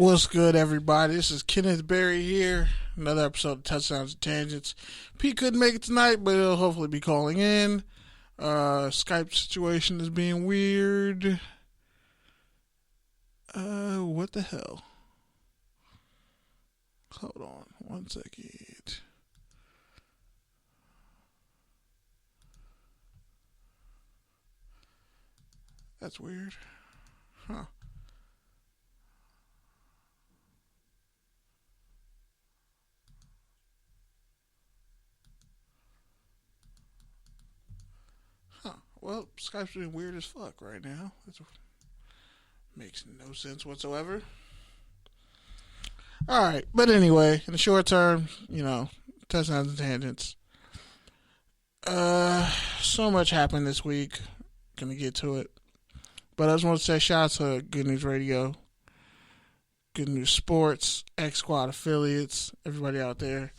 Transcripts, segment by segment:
What's good, everybody? This is Kenneth Berry here. Another episode of Touchdowns and Tangents. Pete couldn't make it tonight, but he'll hopefully be calling in. Skype situation is being weird. What the hell? Hold on one second. That's weird. Huh. Well, Skype's being weird as fuck right now. That makes no sense whatsoever. Alright, but anyway, in the short term, touchdowns and tangents. So much happened this week. Gonna get to it. But I just want to say shout out to Good News Radio, Good News Sports, X Squad affiliates, everybody out there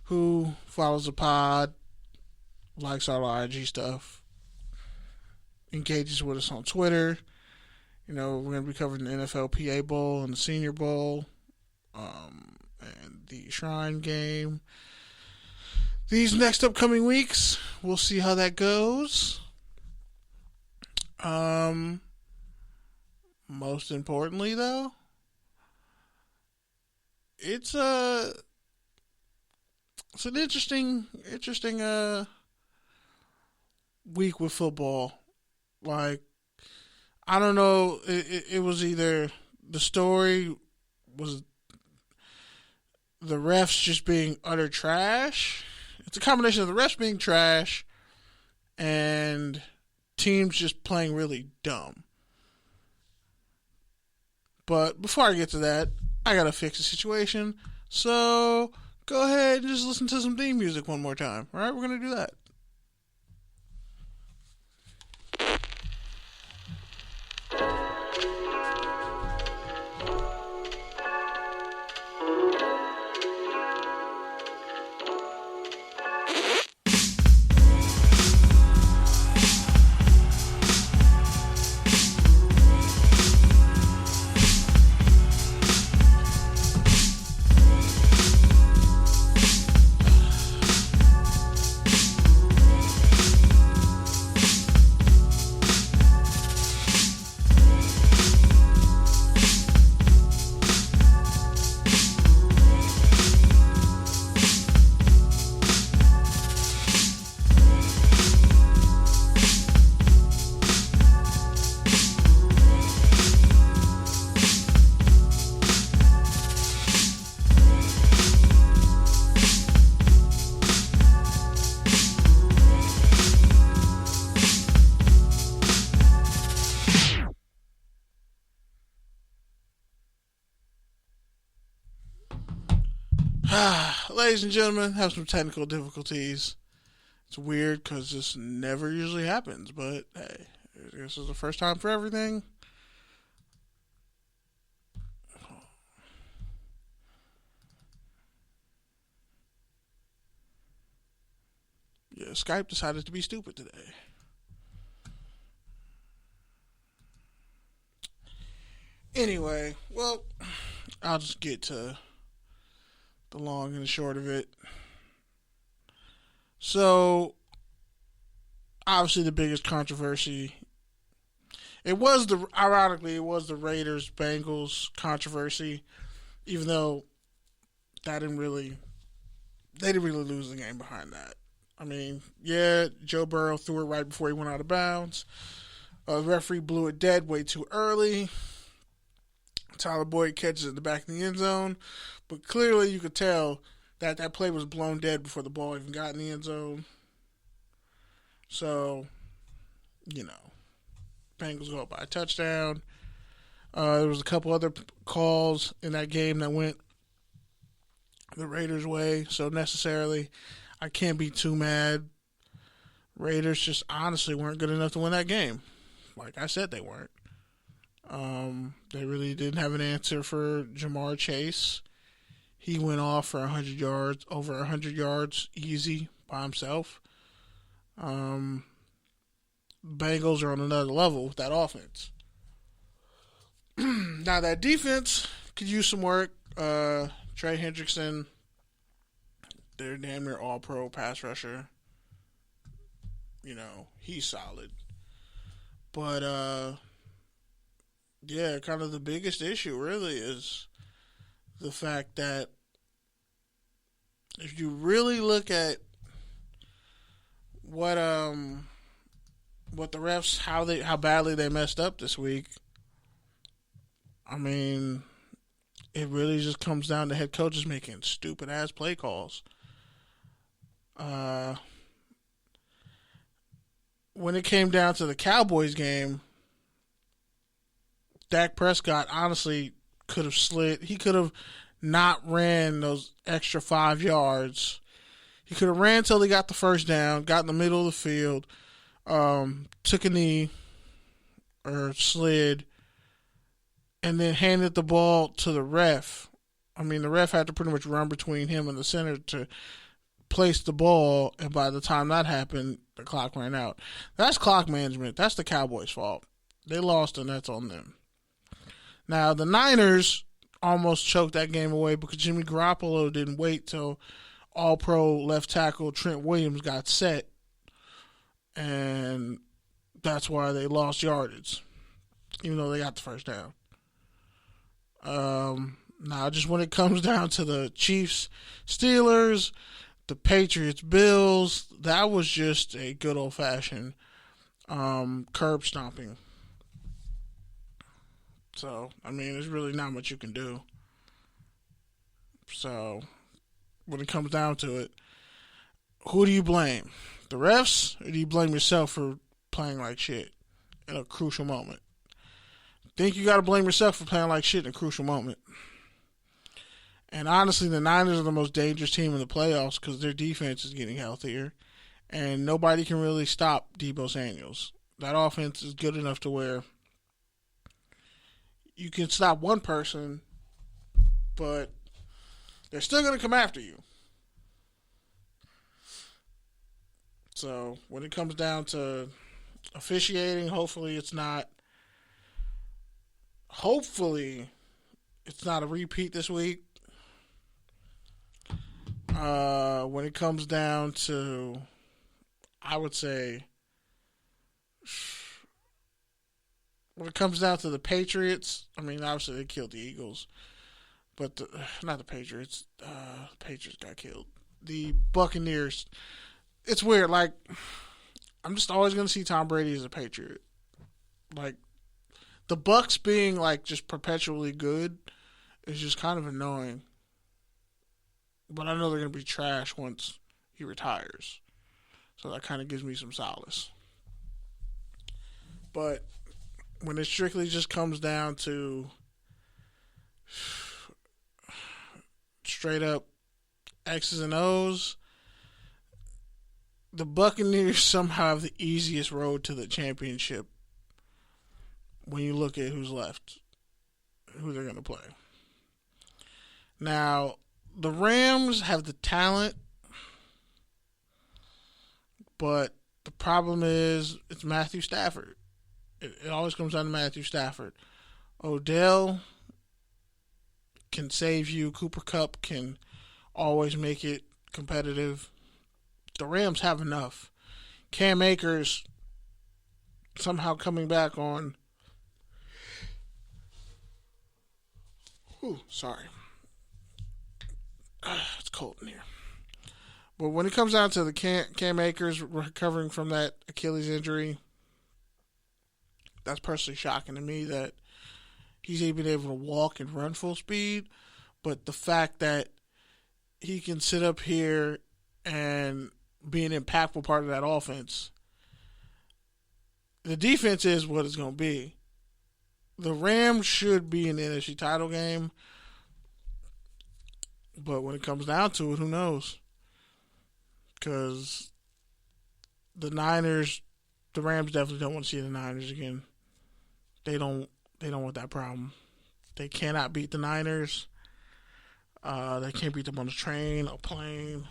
who follows the pod, likes our IG stuff, engages with us on Twitter. We're going to be covering the NFL PA Bowl and the Senior Bowl, and the Shrine Game. These next upcoming weeks, we'll see how that goes. Most importantly, though, it's an interesting week with football. Like, I don't know, it was either the story was the refs just being utter trash. It's a combination of the refs being trash and teams just playing really dumb. But before I get to that, I gotta fix the situation. So go ahead and just listen to some theme music one more time. Alright, we're gonna do that. Ladies and gentlemen, have some technical difficulties. It's weird because this never usually happens, but hey, this is the first time for everything. Yeah, Skype decided to be stupid today. Anyway, well, I'll just get to the long and the short of it. So, obviously the biggest controversy, ironically, it was the Raiders-Bengals controversy, even though they didn't really lose the game behind that. I mean, yeah, Joe Burrow threw it right before he went out of bounds. The referee blew it dead way too early. Tyler Boyd catches it in the back of the end zone. But clearly you could tell that play was blown dead before the ball even got in the end zone. So, Bengals go up by a touchdown. There was a couple other calls in that game that went the Raiders' way. So necessarily, I can't be too mad. Raiders just honestly weren't good enough to win that game. Like I said, they weren't. They really didn't have an answer for Jamar Chase. He went off for 100 yards, over 100 yards, easy by himself. Bengals are on another level with that offense. Now that defense could use some work. Trey Hendrickson, they're damn near all-pro pass rusher. He's solid. But, yeah, kind of the biggest issue really is the fact that if you really look at what the refs, how badly they messed up this week, I mean, it really just comes down to head coaches making stupid ass play calls. When it came down to the Cowboys game, Dak Prescott honestly could have slid. He could have not ran those extra 5 yards. He could have ran until he got the first down, got in the middle of the field, took a knee or slid, and then handed the ball to the ref. I mean, the ref had to pretty much run between him and the center to place the ball, and by the time that happened, the clock ran out. That's clock management. That's the Cowboys' fault. They lost, and that's on them. Now, the Niners almost choked that game away because Jimmy Garoppolo didn't wait till all-pro left tackle Trent Williams got set, and that's why they lost yardage, even though they got the first down. Now, just when it comes down to the Chiefs, Steelers, the Patriots, Bills, that was just a good old-fashioned curb stomping. So, I mean, there's really not much you can do. So, when it comes down to it, who do you blame? The refs, or do you blame yourself for playing like shit in a crucial moment? Think you got to blame yourself for playing like shit in a crucial moment. And honestly, the Niners are the most dangerous team in the playoffs because their defense is getting healthier, and nobody can really stop Deebo Samuels. That offense is good enough to where you can stop one person, but they're still going to come after you. So when it comes down to officiating, hopefully it's not a repeat this week. When it comes down to, I would say, when it comes down to the Patriots, I mean, obviously they killed the Eagles, but not the Patriots. Patriots got killed. The Buccaneers. It's weird. Like, I'm just always going to see Tom Brady as a Patriot. Like, the Bucs being, like, just perpetually good is just kind of annoying. But I know they're going to be trash once he retires. So that kind of gives me some solace. But when it strictly just comes down to straight up X's and O's, the Buccaneers somehow have the easiest road to the championship when you look at who's left, who they're going to play. Now, the Rams have the talent, but the problem is it's Matthew Stafford. It always comes down to Matthew Stafford. Odell can save you. Cooper Kupp can always make it competitive. The Rams have enough. Cam Akers somehow coming back on. Sorry. It's cold in here. But when it comes down to the Cam Akers recovering from that Achilles injury, that's personally shocking to me that he's even able to walk and run full speed. But the fact that he can sit up here and be an impactful part of that offense, the defense is what it's going to be. The Rams should be in the NFC title game. But when it comes down to it, who knows? Because the Rams definitely don't want to see the Niners again. They don't want that problem. They cannot beat the Niners. They can't beat them on the train, a plane,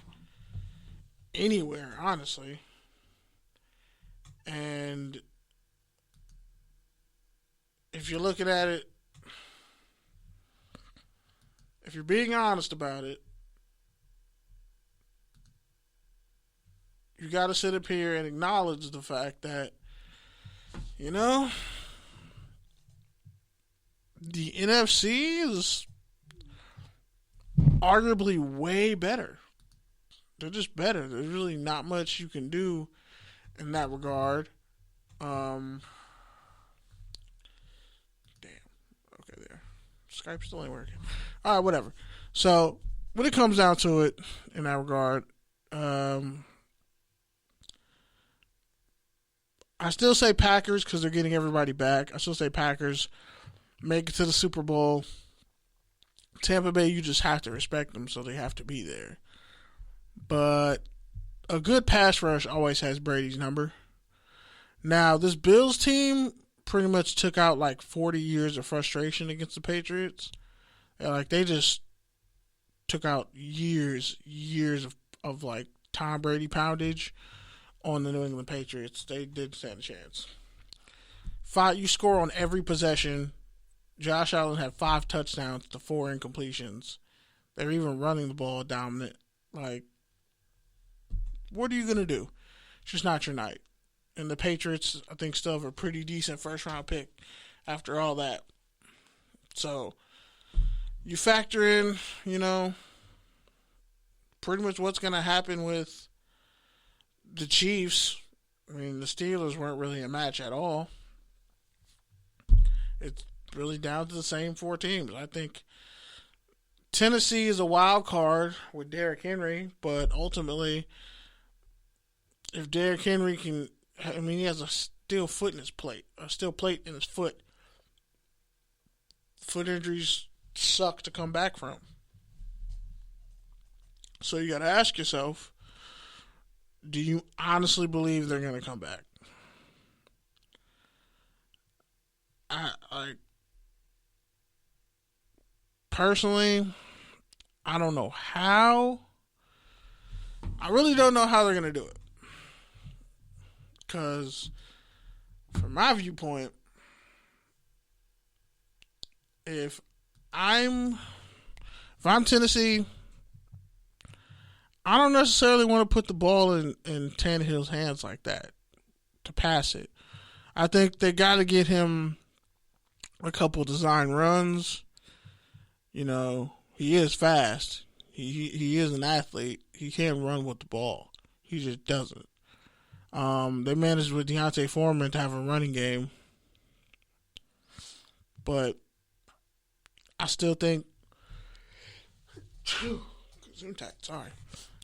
anywhere, honestly. And if you're looking at it, if you're being honest about it, you got to sit up here and acknowledge the fact that, you know, the NFC is arguably way better. They're just better. There's really not much you can do in that regard. Damn. Okay, there. Skype still ain't working. All right, whatever. So, when it comes down to it, in that regard, I still say Packers because they're getting everybody back. I still say Packers make it to the Super Bowl. Tampa Bay, you just have to respect them, so they have to be there. But a good pass rush always has Brady's number. Now, this Bills team pretty much took out like 40 years of frustration against the Patriots. And like they just took out years of like Tom Brady poundage on the New England Patriots. They didn't stand a chance. You score on every possession. Josh Allen had 5 touchdowns to 4 incompletions. They're even running the ball dominant. Like, what are you going to do? It's just not your night. And the Patriots, I think, still have a pretty decent first-round pick after all that. So, you factor in, you know, pretty much what's going to happen with the Chiefs. I mean, the Steelers weren't really a match at all. It's really down to the same 4 teams. I think Tennessee is a wild card with Derrick Henry, but ultimately, if Derrick Henry can, I mean, he has a steel plate in his foot. Foot injuries suck to come back from. So you got to ask yourself, do you honestly believe they're going to come back? I personally, I don't know how. I really don't know how they're going to do it. Because from my viewpoint, if I'm Tennessee, I don't necessarily want to put the ball in Tannehill's hands like that to pass it. I think they got to get him a couple design runs. You know, he is fast. He is an athlete. He can run with the ball. He just doesn't. They managed with Deontay Foreman to have a running game. But I still think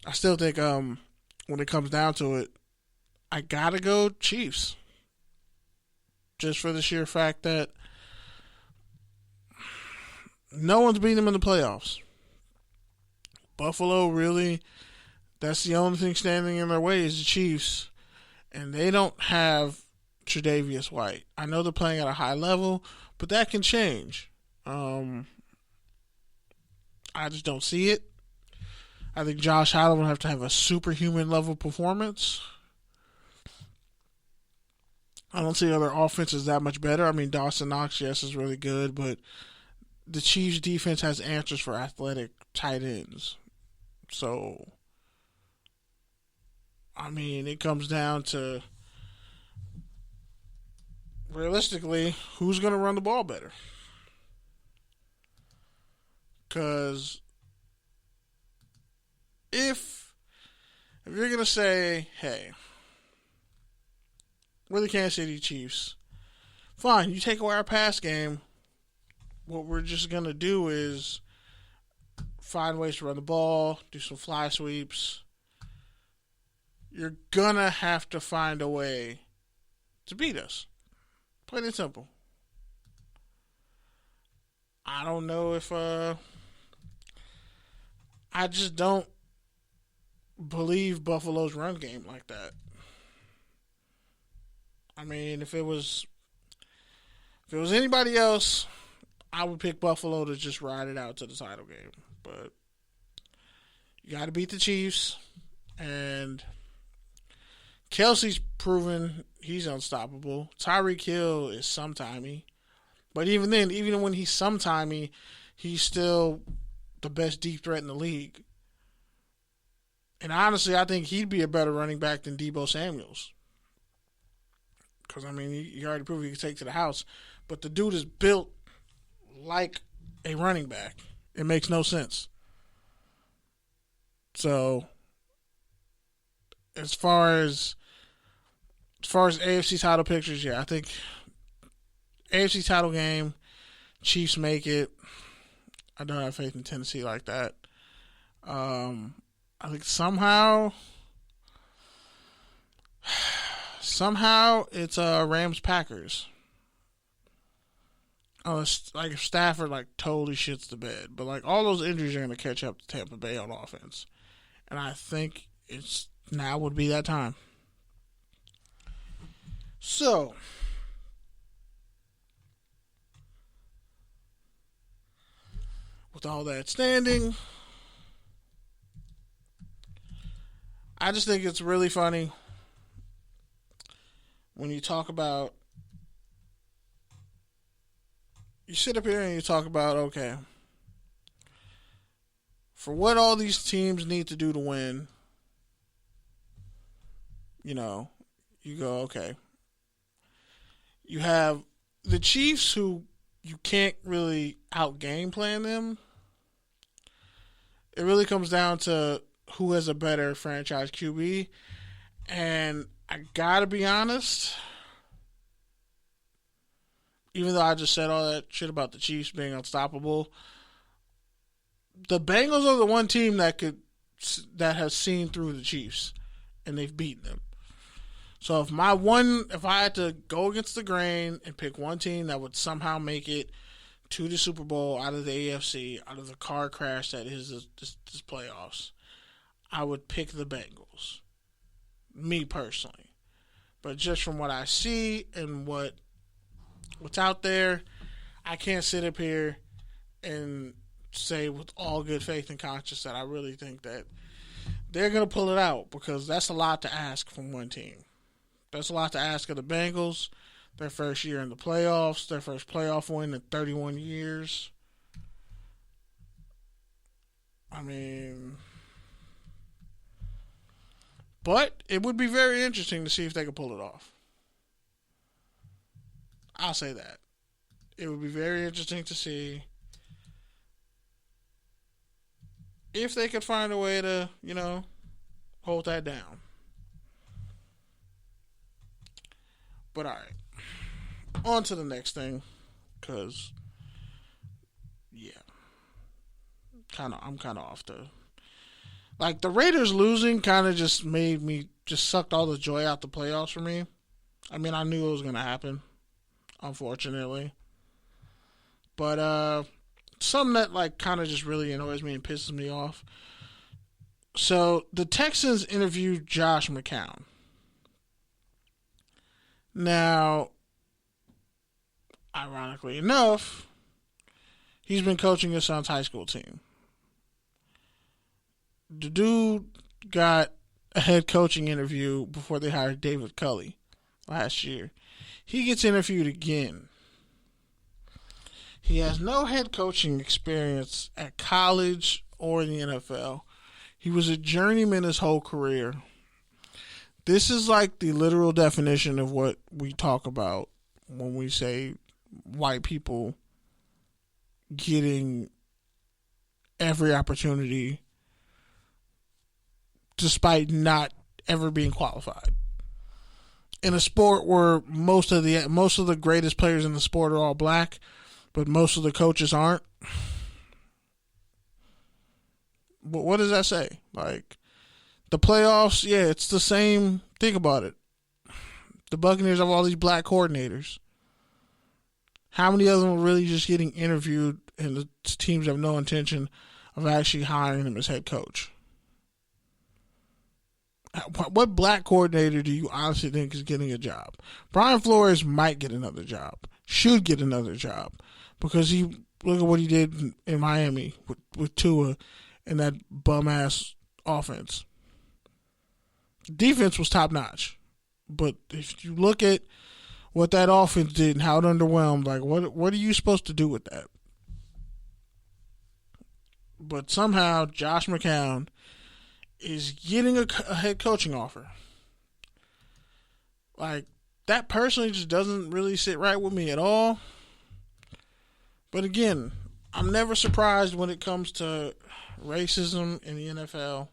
I still think when it comes down to it, I gotta go Chiefs. Just for the sheer fact that no one's beaten them in the playoffs. Buffalo, really, that's the only thing standing in their way is the Chiefs. And they don't have Tre'Davious White. I know they're playing at a high level, but that can change. I just don't see it. I think Josh Allen will have to have a superhuman level performance. I don't see other offenses that much better. I mean, Dawson Knox, yes, is really good, but the Chiefs' defense has answers for athletic tight ends. So, I mean, it comes down to, realistically, who's going to run the ball better? Because if you're going to say, hey, we're the Kansas City Chiefs, fine, you take away our pass game, what we're just going to do is find ways to run the ball, do some fly sweeps. You're going to have to find a way to beat us. Plain and simple. I don't know if I just don't believe Buffalo's run game like that. I mean, if it was anybody else, I would pick Buffalo to just ride it out to the title game. But you got to beat the Chiefs, and Kelsey's proven he's unstoppable. Tyreek Hill is sometimey. But even then, even when he's sometimey, he's still the best deep threat in the league. And honestly, I think he'd be a better running back than Deebo Samuels. Because, I mean, he already proved he could take to the house. But the dude is built like a running back. It makes no sense. So, as far as AFC title pictures, yeah, I think AFC title game, Chiefs make it. I don't have faith in Tennessee like that. I think somehow it's Rams Packers. Like if Stafford like totally shits the bed, but like all those injuries are going to catch up to Tampa Bay on offense, and I think it's now would be that time. So, with all that standing, I just think it's really funny when you talk about, you sit up here and you talk about, okay, for what all these teams need to do to win, you know, you go, okay. You have the Chiefs who you can't really out-game plan them. It really comes down to who has a better franchise QB. And I gotta be honest, even though I just said all that shit about the Chiefs being unstoppable, the Bengals are the one team that has seen through the Chiefs, and they've beaten them. So if I had to go against the grain and pick one team that would somehow make it to the Super Bowl out of the AFC, out of the car crash that is this playoffs, I would pick the Bengals. Me personally. But just from what I see and what's out there, I can't sit up here and say with all good faith and conscience that I really think that they're going to pull it out, because that's a lot to ask from one team. That's a lot to ask of the Bengals. Their first year in the playoffs, their first playoff win in 31 years. I mean, but it would be very interesting to see if they could pull it off. I'll say that. It would be very interesting to see if they could find a way to, hold that down. But all right. On to the next thing, because, yeah. I'm kind of off the... Like, the Raiders losing kind of just sucked all the joy out the playoffs for me. I mean, I knew it was going to happen, unfortunately. But, something that, like, kind of just really annoys me and pisses me off. So, the Texans interviewed Josh Mccown. Now, ironically enough, he's been coaching his son's high school team. The dude got a head coaching interview before they hired David Culley last year. He gets interviewed again. He has no head coaching experience at college or in the NFL. He was a journeyman his whole career. This is like the literal definition of what we talk about when we say white people getting every opportunity despite not ever being qualified. In a sport where most of the greatest players in the sport are all black, but most of the coaches aren't. But what does that say? Like, the playoffs, yeah, it's the same. Think about it. The Buccaneers have all these black coordinators. How many of them are really just getting interviewed and the teams have no intention of actually hiring them as head coach? What black coordinator do you honestly think is getting a job? Brian Flores might get another job. Should get another job. Because look at what he did in Miami with Tua and that bum-ass offense. Defense was top-notch. But if you look at what that offense did and how it underwhelmed, like, what are you supposed to do with that? but somehow Josh McCown is getting a head coaching offer. Like, that personally just doesn't really sit right with me at all. But again, I'm never surprised when it comes to racism in the NFL.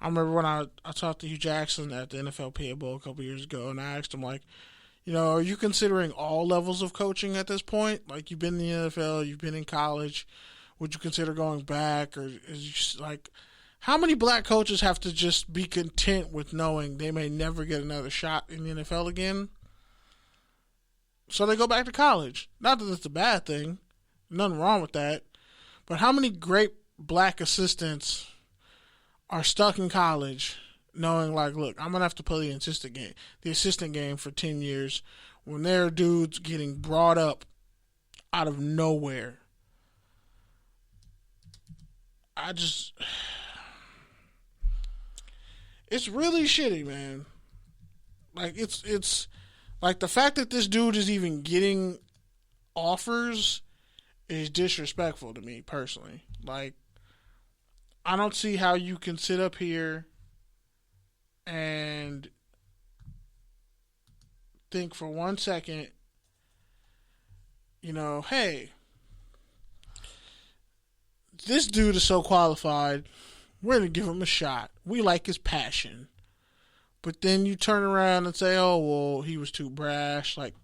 I remember when I talked to Hugh Jackson at the NFLPA Bowl a couple years ago, and I asked him, like, are you considering all levels of coaching at this point? Like, you've been in the NFL, you've been in college. Would you consider going back? Or is you, like, how many black coaches have to just be content with knowing they may never get another shot in the NFL again? So they go back to college. Not that it's a bad thing. Nothing wrong with that. But how many great black assistants are stuck in college knowing, like, look, I'm going to have to play the assistant game for 10 years when there are dudes getting brought up out of nowhere. It's really shitty, man. Like, it's like the fact that this dude is even getting offers is disrespectful to me personally. Like, I don't see how you can sit up here and think for 1 second, hey, this dude is so qualified, we're going to give him a shot. We like his passion. But then you turn around and say, oh, well, he was too brash, like,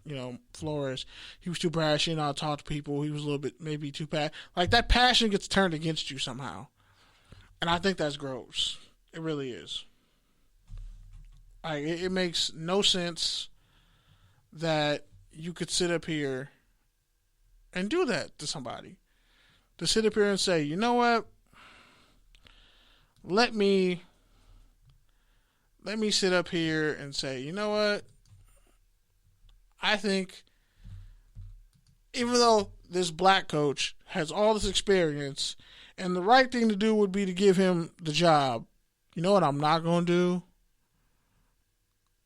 Flores. He was too brash, I talk to people. He was a little bit maybe too passionate. Like, that passion gets turned against you somehow. And I think that's gross. It really is. Like, it makes no sense that you could sit up here and do that to somebody. To sit up here and say, you know what? Let me sit up here and say, you know what? I think even though this black coach has all this experience and the right thing to do would be to give him the job, you know what I'm not going to do?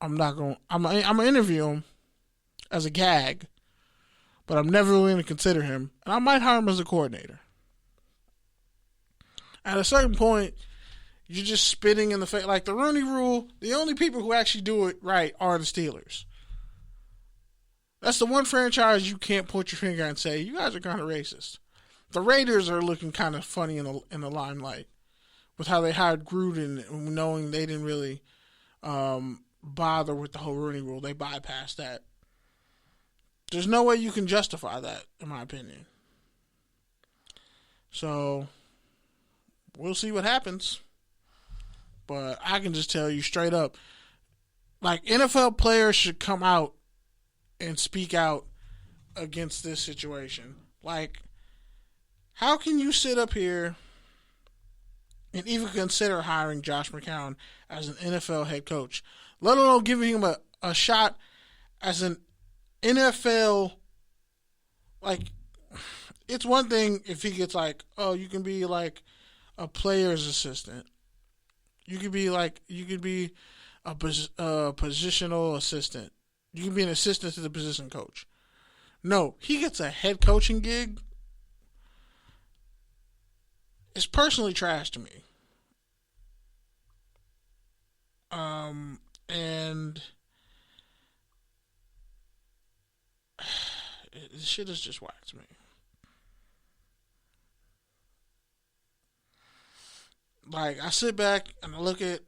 I'm going to interview him as a gag, but I'm never going to consider him, and I might hire him as a coordinator. At a certain point, you're just spitting in the face. Like the Rooney Rule, the only people who actually do it right are the Steelers. That's the one franchise you can't put your finger and say, you guys are kind of racist. The Raiders are looking kind of funny in the limelight with how they hired Gruden, knowing they didn't really bother with the whole Rooney Rule. They bypassed that. There's no way you can justify that, in my opinion. So, we'll see what happens. But I can just tell you straight up, like, NFL players should come out and speak out against this situation. Like, how can you sit up here and even consider hiring Josh McCown as an NFL head coach, let alone giving him a shot as an NFL, like, it's one thing if he gets like, oh, you can be like a player's assistant. You could be a positional assistant. You can be an assistant to the position coach. No, he gets a head coaching gig. It's personally trash to me. And this shit is just whack to me. Like, I sit back and I look at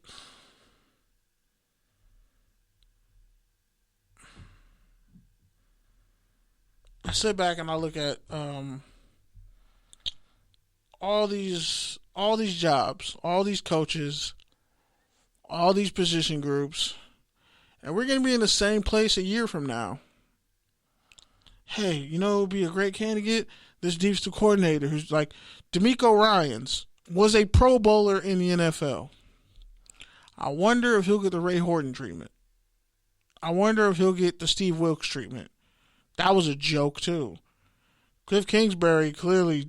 all these jobs, all these coaches, all these position groups, and we're going to be in the same place a year from now. Hey, it would be a great candidate? This defensive coordinator who's like D'Amico Ryans was a Pro Bowler in the NFL. I wonder if he'll get the Ray Horton treatment. I wonder if he'll get the Steve Wilkes treatment. That was a joke, too. Cliff Kingsbury clearly,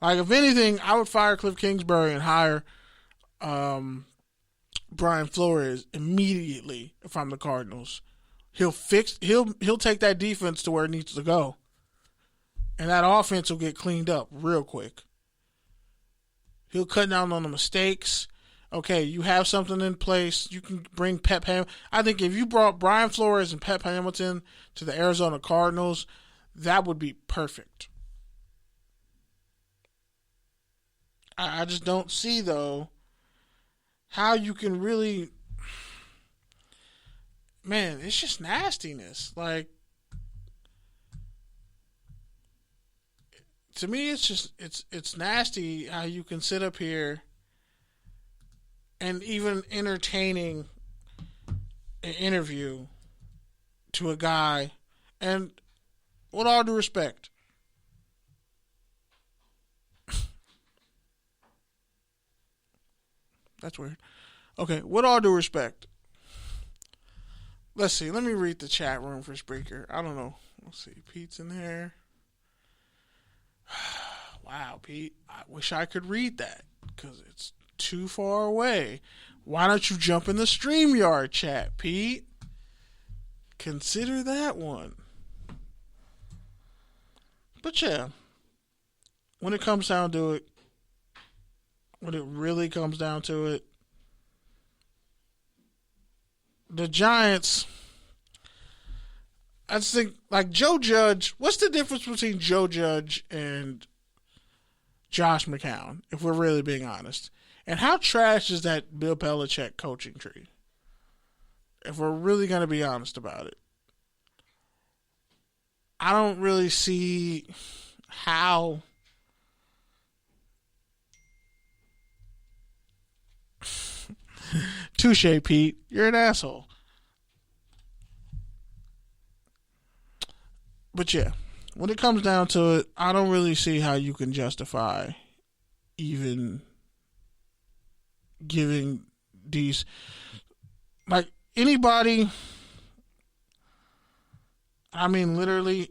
like, if anything, I would fire Cliff Kingsbury and hire Brian Flores immediately if I'm the Cardinals. He'll take that defense to where it needs to go. And that offense will get cleaned up real quick. He'll cut down on the mistakes. Okay, you have something in place. You can bring Pep Hamilton. I think if you brought Brian Flores and Pep Hamilton to the Arizona Cardinals, that would be perfect. I just don't see, though, how you can really... Man, it's just nastiness. Like, to me, it's just... It's nasty how you can sit up here and even entertaining an interview to a guy, and with all due respect, that's weird. Okay, with all due respect, let's see. Let me read the chat room for Spreaker. I don't know. Let's see. Pete's in there. Wow, Pete. I wish I could read that because it's too far away. Why don't you jump in the StreamYard chat, Pete? Consider that one. But yeah, when it comes down to it, when it really comes down to it, the Giants, I just think, like Joe Judge, what's the difference between Joe Judge and Josh McCown, if we're really being honest? And how trash is that Bill Belichick coaching tree? If we're really going to be honest about it. I don't really see how touche, Pete. You're an asshole. But yeah, when it comes down to it, I don't really see how you can justify even giving these, like, anybody. I mean, literally.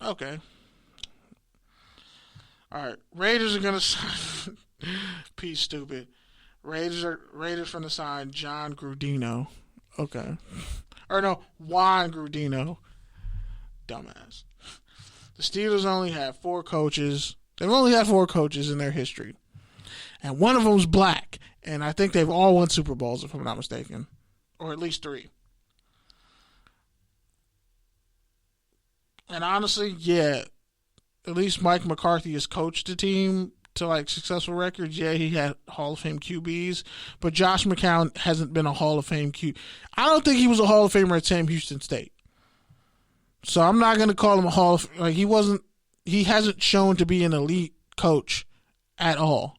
Okay. All right. Raiders are gonna sign. Pete, stupid. Raiders going to sign John Grudino. Okay. Or no, Juan Grudino. Dumbass. The Steelers only have 4 coaches. They've only had 4 coaches in their history, and one of them's black. And I think they've all won Super Bowls, if I'm not mistaken, or at least 3. And honestly, yeah, at least Mike McCarthy has coached the team to like successful records. Yeah, he had Hall of Fame QBs, but Josh McCown hasn't been a Hall of Fame QB. I don't think he was a Hall of Famer at Sam Houston State. So I'm not going to call him a Hall of like he hasn't shown to be an elite coach at all.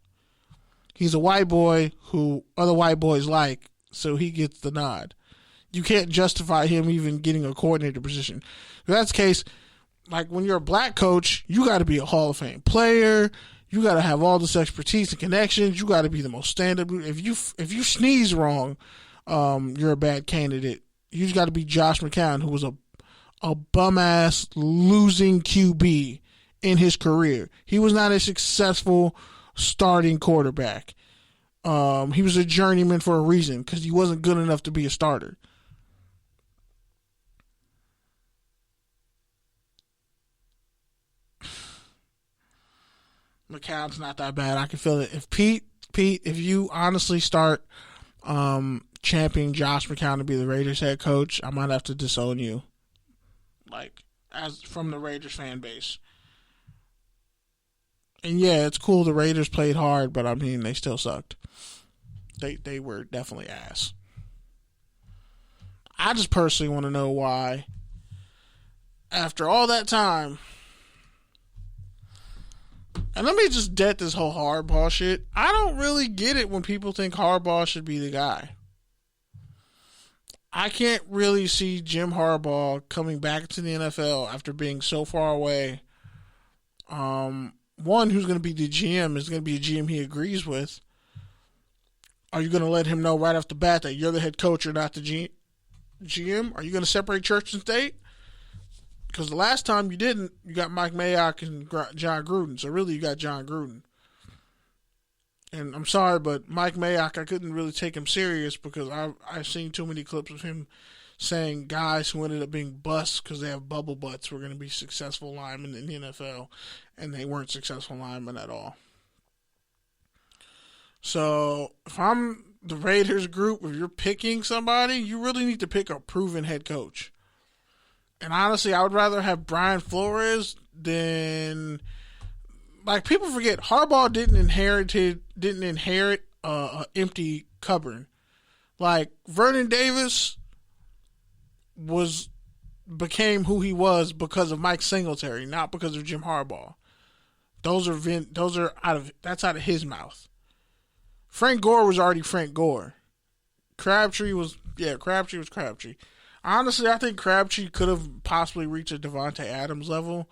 He's a white boy who other white boys like, so he gets the nod. You can't justify him even getting a coordinator position. If that's the case, like when you're a black coach, you got to be a Hall of Fame player. You got to have all this expertise and connections. You got to be the most stand-up. If you sneeze wrong, you're a bad candidate. You just got to be Josh McCown, who was a bum-ass losing QB in his career. He was not a successful starting quarterback. He was a journeyman for a reason because he wasn't good enough to be a starter. McCown's not that bad. I can feel it. If Pete, if you honestly start championing Josh McCown to be the Raiders head coach, I might have to disown you. Like, as from the Raiders fan base. And yeah, it's cool the Raiders played hard, but I mean they still sucked. They were definitely ass. I just personally want to know why, after all that time. And let me just dead this whole Harbaugh shit. I don't really get it when people think Harbaugh should be the guy. I can't really see Jim Harbaugh coming back to the NFL after being so far away. One, who's going to be the GM is going to be a GM he agrees with. Are you going to let him know right off the bat that you're the head coach or not the GM? Are you going to separate church and state? Because the last time you didn't, you got Mike Mayock and John Gruden. So really, you got John Gruden. And I'm sorry, but Mike Mayock, I couldn't really take him serious because I've seen too many clips of him saying guys who ended up being busts because they have bubble butts were going to be successful linemen in the NFL, and they weren't successful linemen at all. So if I'm the Raiders group, if you're picking somebody, you really need to pick a proven head coach. And honestly, I would rather have Brian Flores than, like, people forget Harbaugh didn't inherit an empty cupboard. Like, Vernon Davis was became who he was because of Mike Singletary, not because of Jim Harbaugh. That's out of his mouth. Frank Gore was already Frank Gore. Crabtree was Crabtree. Honestly, I think Crabtree could have possibly reached a Devontae Adams level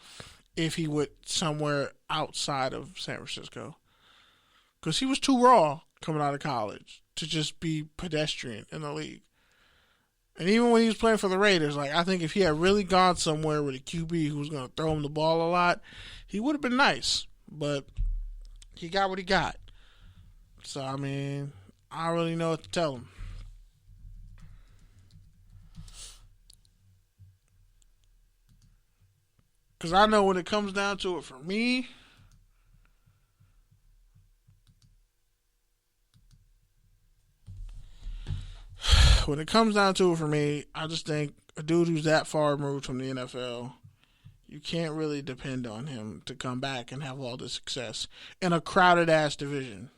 if he went somewhere outside of San Francisco. Because he was too raw coming out of college to just be pedestrian in the league. And even when he was playing for the Raiders, like, I think if he had really gone somewhere with a QB who was going to throw him the ball a lot, he would have been nice. But he got what he got. So, I mean, I don't really know what to tell him. Because I know when it comes down to it for me, I just think a dude who's that far removed from the NFL, you can't really depend on him to come back and have all this success in a crowded ass division.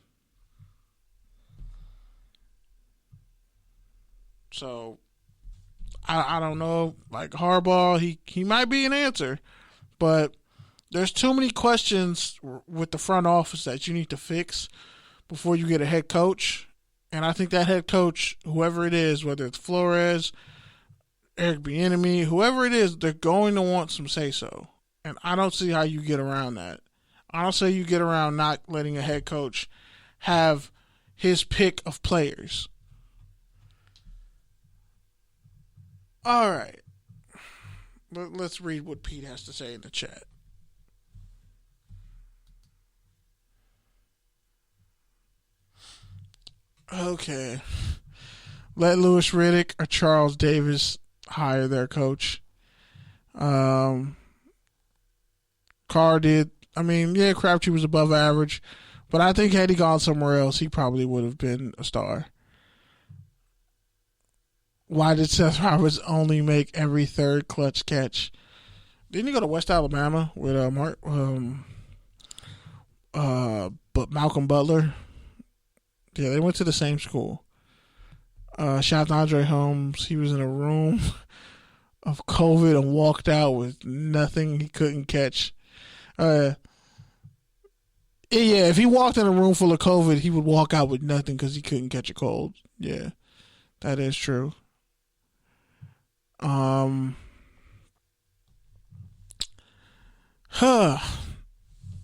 So I don't know. Like, Harbaugh, he might be an answer, but there's too many questions with the front office that you need to fix before you get a head coach. And I think that head coach, whoever it is, whether it's Flores, Eric Bieniemy, whoever it is, they're going to want some say-so. And I don't see how you get around that. I don't see you get around not letting a head coach have his pick of players. All right. Let's read what Pete has to say in the chat. Okay. Let Louis Riddick or Charles Davis hire their coach. Carr did. I mean, yeah, Crabtree was above average, but I think had he gone somewhere else, he probably would have been a star. Why did Seth Roberts only make every third clutch catch? Didn't he go to West Alabama with but Malcolm Butler? Yeah, they went to the same school. Shout out to Andre Holmes. He was in a room of COVID and walked out with nothing he couldn't catch. Yeah, if he walked in a room full of COVID, he would walk out with nothing because he couldn't catch a cold. Yeah, that is true.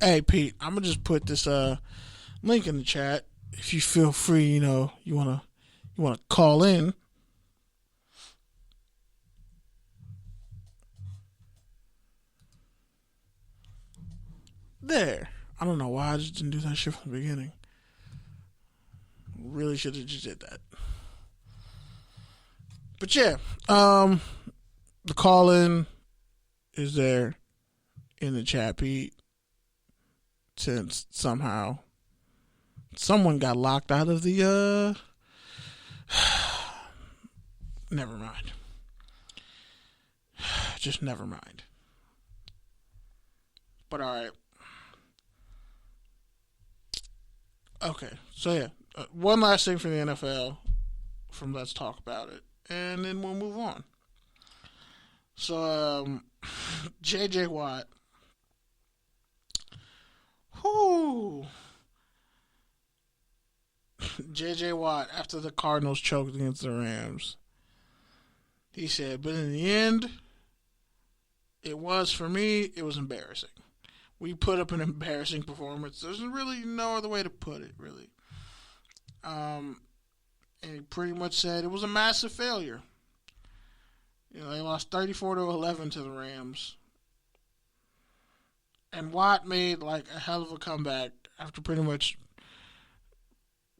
Hey, Pete, I'm gonna just put this link in the chat. If you feel free, you wanna call in. There. I don't know why I just didn't do that shit from the beginning. Really should have just did that. But yeah, the call in is there in the chat, Pete. Since somehow someone got locked out of the never mind. Just never mind. But alright. Okay, so yeah. One last thing for the NFL from Let's Talk About It, and then we'll move on. So, J.J. Watt. Whoo. J.J. Watt, after the Cardinals choked against the Rams, he said, but in the end, it was embarrassing. We put up an embarrassing performance. There's really no other way to put it, really. And he pretty much said it was a massive failure. They lost 34-11 to the Rams. And Watt made like a hell of a comeback after pretty much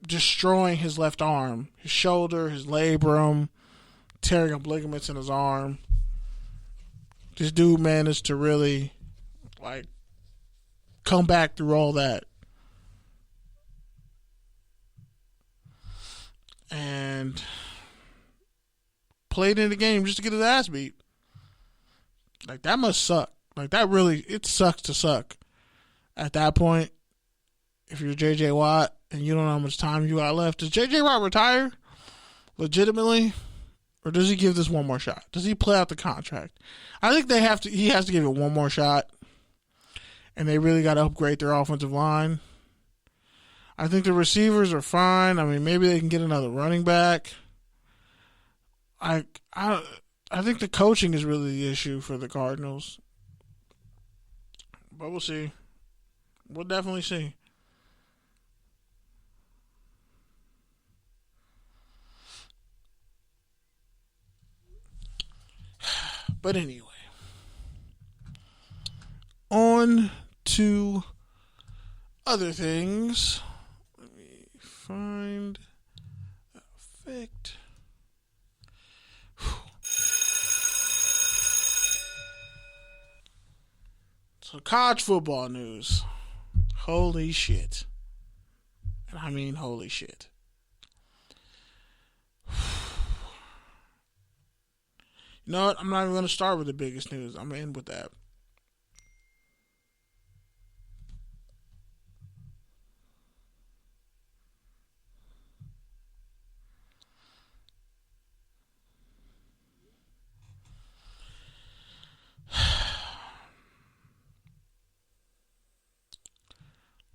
destroying his left arm, his shoulder, his labrum, tearing up ligaments in his arm. This dude managed to really come back through all that. and played in the game just to get his ass beat. Like, that must suck. Like, that really, it sucks to suck. At that point, if you're J.J. Watt and you don't know how much time you got left, does J.J. Watt retire legitimately? Or does he give this one more shot? Does he play out the contract? I think he has to give it one more shot. And they really got to upgrade their offensive line. I think the receivers are fine. I mean, maybe they can get another running back. I think the coaching is really the issue for the Cardinals. But we'll see. We'll definitely see. But anyway, on to other things. Let me find that effect. So, college football news. Holy shit. And I mean holy shit. You know what? I'm not even going to start with the biggest news. I'm going to end with that.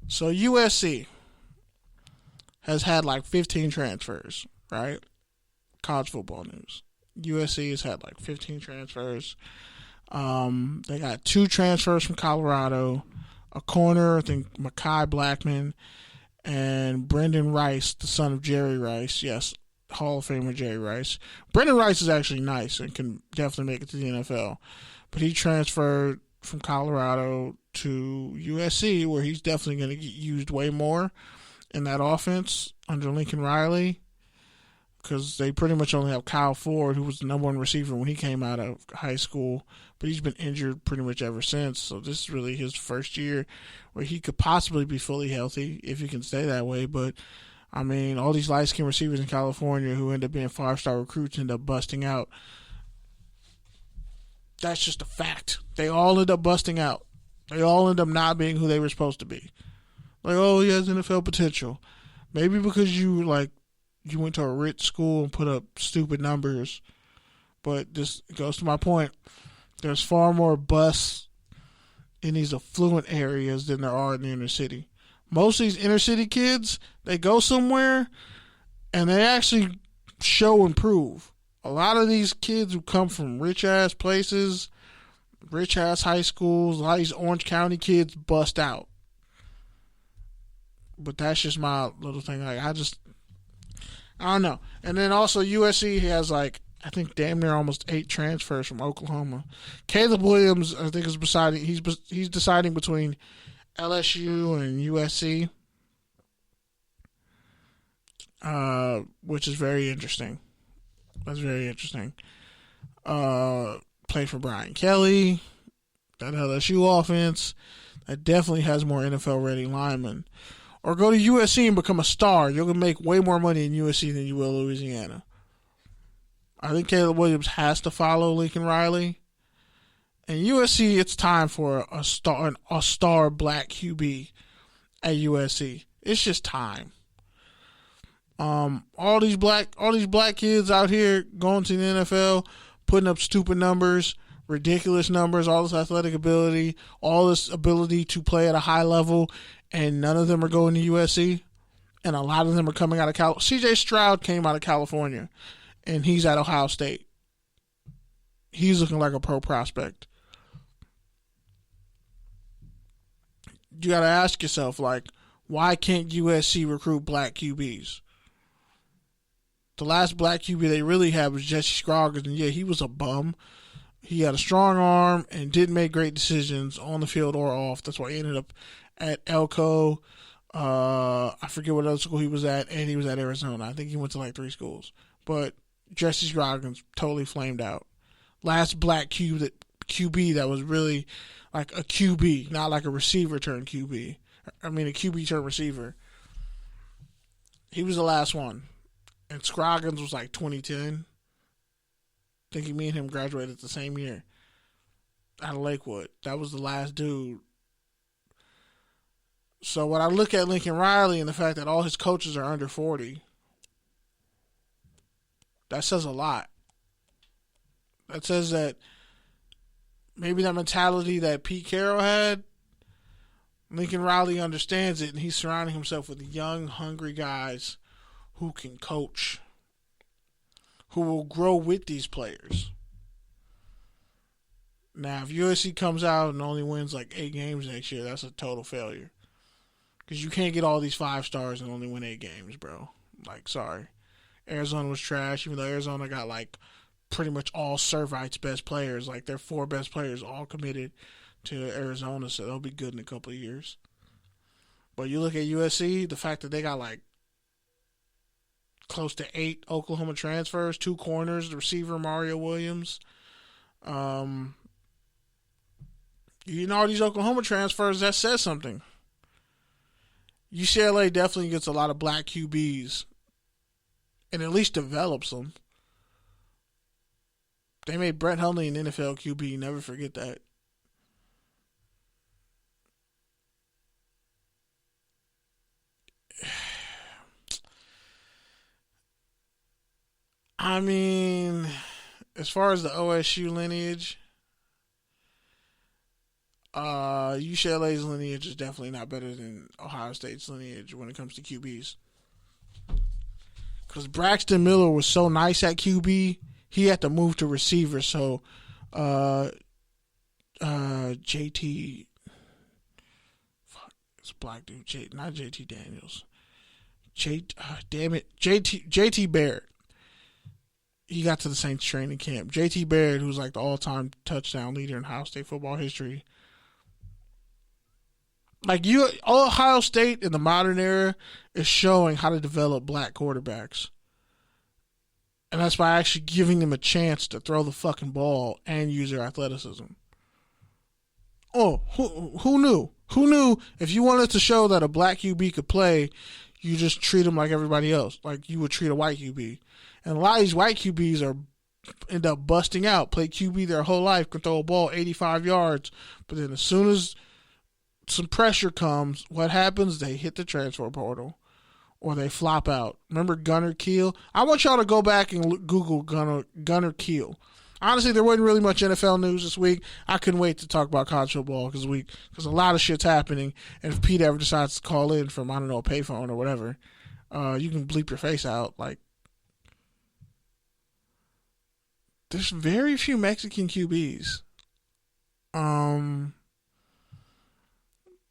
So USC has had like 15 transfers, right? College football news. USC has had like 15 transfers. They got 2 transfers from Colorado, a corner, I think Mekhi Blackman, and Brendan Rice, the son of Jerry Rice. Yes, Hall of Famer Jerry Rice. Brendan Rice is actually nice and can definitely make it to the NFL. But he transferred from Colorado to USC, where he's definitely going to get used way more in that offense under Lincoln Riley, because they pretty much only have Kyle Ford, who was the number 1 receiver when he came out of high school, but he's been injured pretty much ever since. So this is really his first year where he could possibly be fully healthy if he can stay that way. But I mean, all these light-skinned receivers in California who end up being 5-star recruits end up busting out. That's just a fact. They all end up busting out. They all end up not being who they were supposed to be. Like, oh, he has NFL potential. Maybe because you went to a rich school and put up stupid numbers. But this goes to my point. There's far more busts in these affluent areas than there are in the inner city. Most of these inner city kids, they go somewhere and they actually show and prove. A lot of these kids who come from rich-ass places, rich-ass high schools, a lot of these Orange County kids bust out. But that's just my little thing. Like, I don't know. And then also USC has I think damn near almost 8 transfers from Oklahoma. Caleb Williams, I think, is he's deciding between LSU and USC, which is very interesting. That's very interesting. Played for Brian Kelly, that LSU offense that definitely has more NFL-ready linemen. Or go to USC and become a star. You're going to make way more money in USC than you will Louisiana. I think Caleb Williams has to follow Lincoln Riley. And USC, it's time for a star black QB at USC. It's just time. All these black kids out here going to the NFL, putting up stupid numbers, ridiculous numbers, all this athletic ability, all this ability to play at a high level, and none of them are going to USC, and a lot of them are coming out of California. CJ Stroud came out of California, and he's at Ohio State. He's looking like a pro prospect. You got to ask yourself, why can't USC recruit black QBs? The last black QB they really had was Jesse Scroggins, and yeah, he was a bum. He had a strong arm and didn't make great decisions on the field or off. That's why he ended up at Elko. I forget what other school he was at, and he was at Arizona. I think he went to 3 schools. But Jesse Scroggins totally flamed out. Last black QB that was really like a QB, not like a receiver turned QB. I mean, a QB turned receiver. He was the last one. And Scroggins was like 2010. I think me and him graduated the same year out of Lakewood. That was the last dude. So when I look at Lincoln Riley and the fact that all his coaches are under 40, that says a lot. That says that maybe that mentality that Pete Carroll had, Lincoln Riley understands it, and he's surrounding himself with young, hungry guys who can coach, who will grow with these players. Now, if USC comes out and only wins like 8 games next year, that's a total failure. Because you can't get all these 5 stars and only win 8 games, bro. Like, sorry. Arizona was trash, even though Arizona got like pretty much all Servite's best players. Like, their 4 best players all committed to Arizona, so they'll be good in a couple of years. But you look at USC, the fact that they got like close to 8 Oklahoma transfers, 2 corners, the receiver Mario Williams. All these Oklahoma transfers, that says something. UCLA definitely gets a lot of black QBs and at least develops them. They made Brett Hundley an NFL QB. Never forget that. I mean, as far as the OSU lineage, UCLA's lineage is definitely not better than Ohio State's lineage when it comes to QBs. Because Braxton Miller was so nice at QB, he had to move to receiver. So, JT, it's a black dude, not JT Daniels. JT Barrett. He got to the Saints training camp. JT Barrett, who's like the all-time touchdown leader in Ohio State football history. Like, Ohio State in the modern era is showing how to develop black quarterbacks. And that's by actually giving them a chance to throw the fucking ball and use their athleticism. Oh, who knew? Who knew if you wanted to show that a black QB could play, you just treat him like everybody else, like you would treat a white QB. And a lot of these white QBs end up busting out, play QB their whole life, can throw a ball 85 yards, but then as soon as some pressure comes, what happens? They hit the transfer portal or they flop out. Remember Gunnar Kiel? I want y'all to go back and Google Gunnar Kiel. Honestly, there wasn't really much NFL news this week. I couldn't wait to talk about college football because a lot of shit's happening. And if Pete ever decides to call in from, I don't know, a payphone or whatever, you can bleep your face out. Like, there's very few Mexican QBs.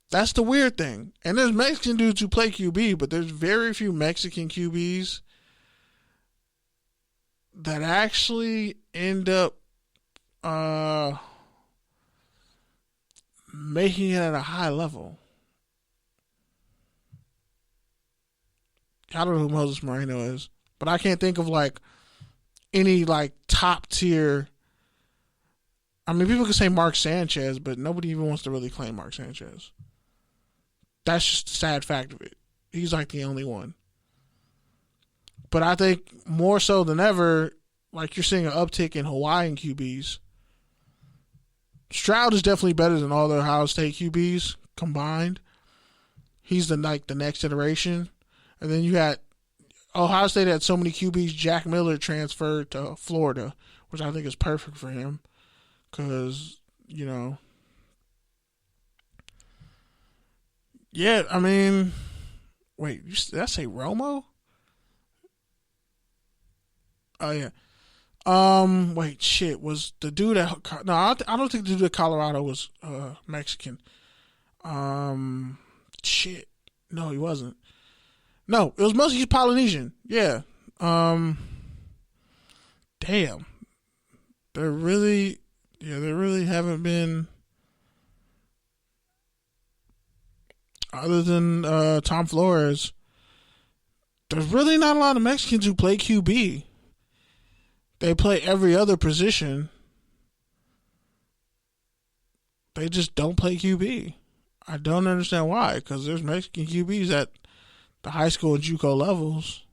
That's the weird thing. And there's Mexican dudes who play QB, but there's very few Mexican QBs that actually end up making it at a high level. I don't know who Moses Moreno is, but I can't think of like any like top tier. I mean, people can say Mark Sanchez, but nobody even wants to really claim Mark Sanchez. That's just the sad fact of it. He's like the only one. But I think more so than ever, like, you're seeing an uptick in Hawaiian QBs. Stroud is definitely better than all the Ohio State QBs combined. He's the next iteration. And then you had Ohio State had so many QBs. Jack Miller transferred to Florida, which I think is perfect for him because, yeah, I mean, wait, did I say Romo? Oh, yeah. Wait, shit, was the dude no, I don't think the dude at Colorado was Mexican. Shit. No, he wasn't. No, it was mostly Polynesian. Yeah. Damn. There really haven't been, other than Tom Flores, there's really not a lot of Mexicans who play QB. They play every other position. They just don't play QB. I don't understand why, because there's Mexican QBs at the high school and JUCO levels.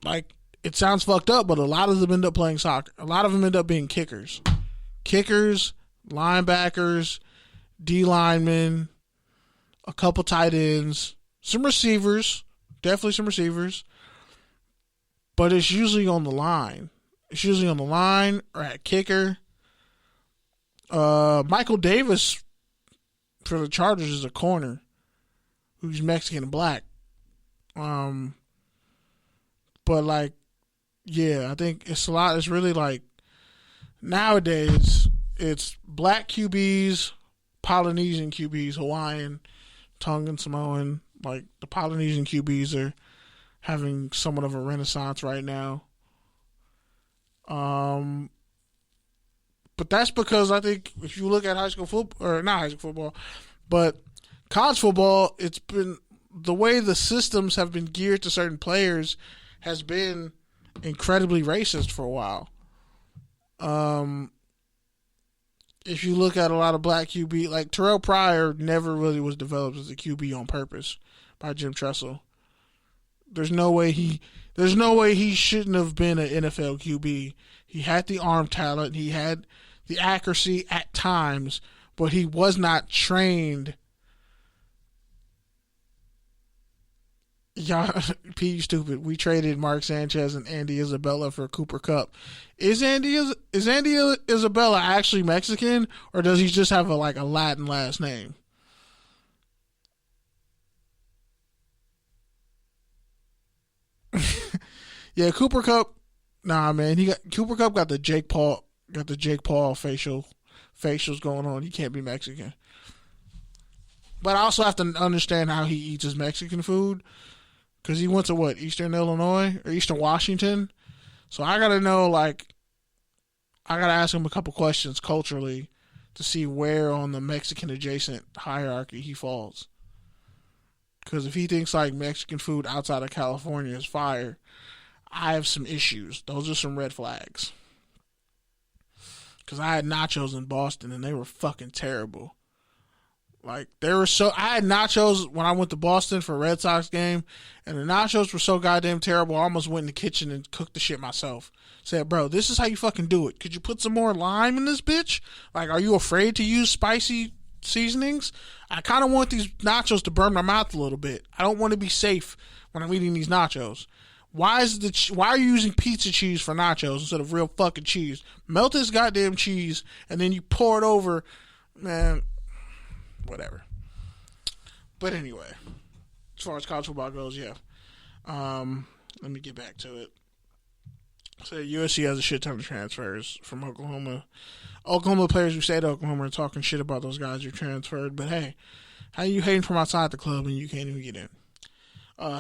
like, it sounds fucked up, but a lot of them end up playing soccer. A lot of them end up being kickers. Kickers, linebackers, D linemen, a couple tight ends, some receivers, definitely some receivers, but it's usually on the line. It's usually on the line or at kicker. Michael Davis for the Chargers is a corner who's Mexican and black. But like, yeah, I think it's a lot. It's really like nowadays it's black QBs, Polynesian QBs, Hawaiian, Tongan, Samoan. Like the Polynesian QBs are having somewhat of a renaissance right now. But that's because I think if you look at high school football, or not high school football, but college football, it's been the way the systems have been geared to certain players has been incredibly racist for a while. If you look at a lot of black QB, like Terrell Pryor never really was developed as a QB on purpose by Jim Tressel. There's no way he shouldn't have been an NFL QB. He had the arm talent, he had the accuracy at times, but he was not trained. Y'all, P, stupid. We traded Mark Sanchez and Andy Isabella for Cooper Kupp. Is Andy Isabella actually Mexican, or does he just have a Latin last name? Yeah, Cooper Kupp. Nah, man, Cooper Kupp got the Jake Paul facials going on. He can't be Mexican. But I also have to understand how he eats his Mexican food. Because he went to Eastern Illinois or Eastern Washington. So I got to know, I got to ask him a couple questions culturally to see where on the Mexican adjacent hierarchy he falls. Because if he thinks Mexican food outside of California is fire, I have some issues. Those are some red flags. Because I had nachos in Boston and they were fucking terrible. I had nachos when I went to Boston for a Red Sox game, and the nachos were so goddamn terrible, I almost went in the kitchen and cooked the shit myself. Said, bro, this is how you fucking do it. Could you put some more lime in this bitch? Are you afraid to use spicy seasonings? I kind of want these nachos to burn my mouth a little bit. I don't want to be safe when I'm eating these nachos. Why are you using pizza cheese for nachos instead of real fucking cheese? Melt this goddamn cheese, and then you pour it over, man. Whatever. But anyway, as far as college football goes, yeah. Let me get back to it. So USC has a shit ton of transfers from Oklahoma. Oklahoma players who stayed at Oklahoma are talking shit about those guys who transferred. But hey, how you hating from outside the club and you can't even get in?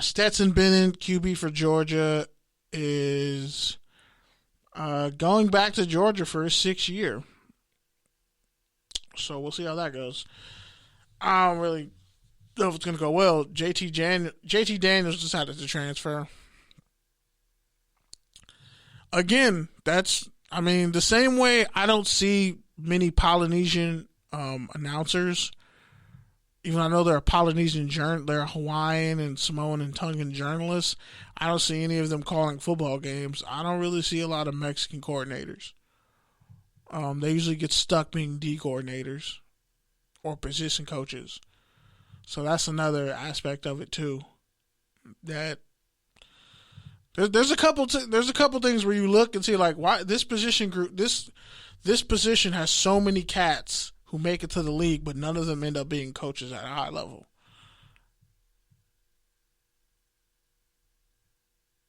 Stetson Bennett, QB for Georgia, is going back to Georgia for his 6th year. So we'll see how that goes. I don't really know if it's going to go well. JT Daniels decided to transfer. Again, the same way I don't see many Polynesian announcers. Even I know there are Polynesian there are Hawaiian and Samoan and Tongan journalists. I don't see any of them calling football games. I don't really see a lot of Mexican coordinators. They usually get stuck being D coordinators or position coaches. So that's another aspect of it too. That there's a couple things where you look and see why this position group this position has so many cats who make it to the league, but none of them end up being coaches at a high level.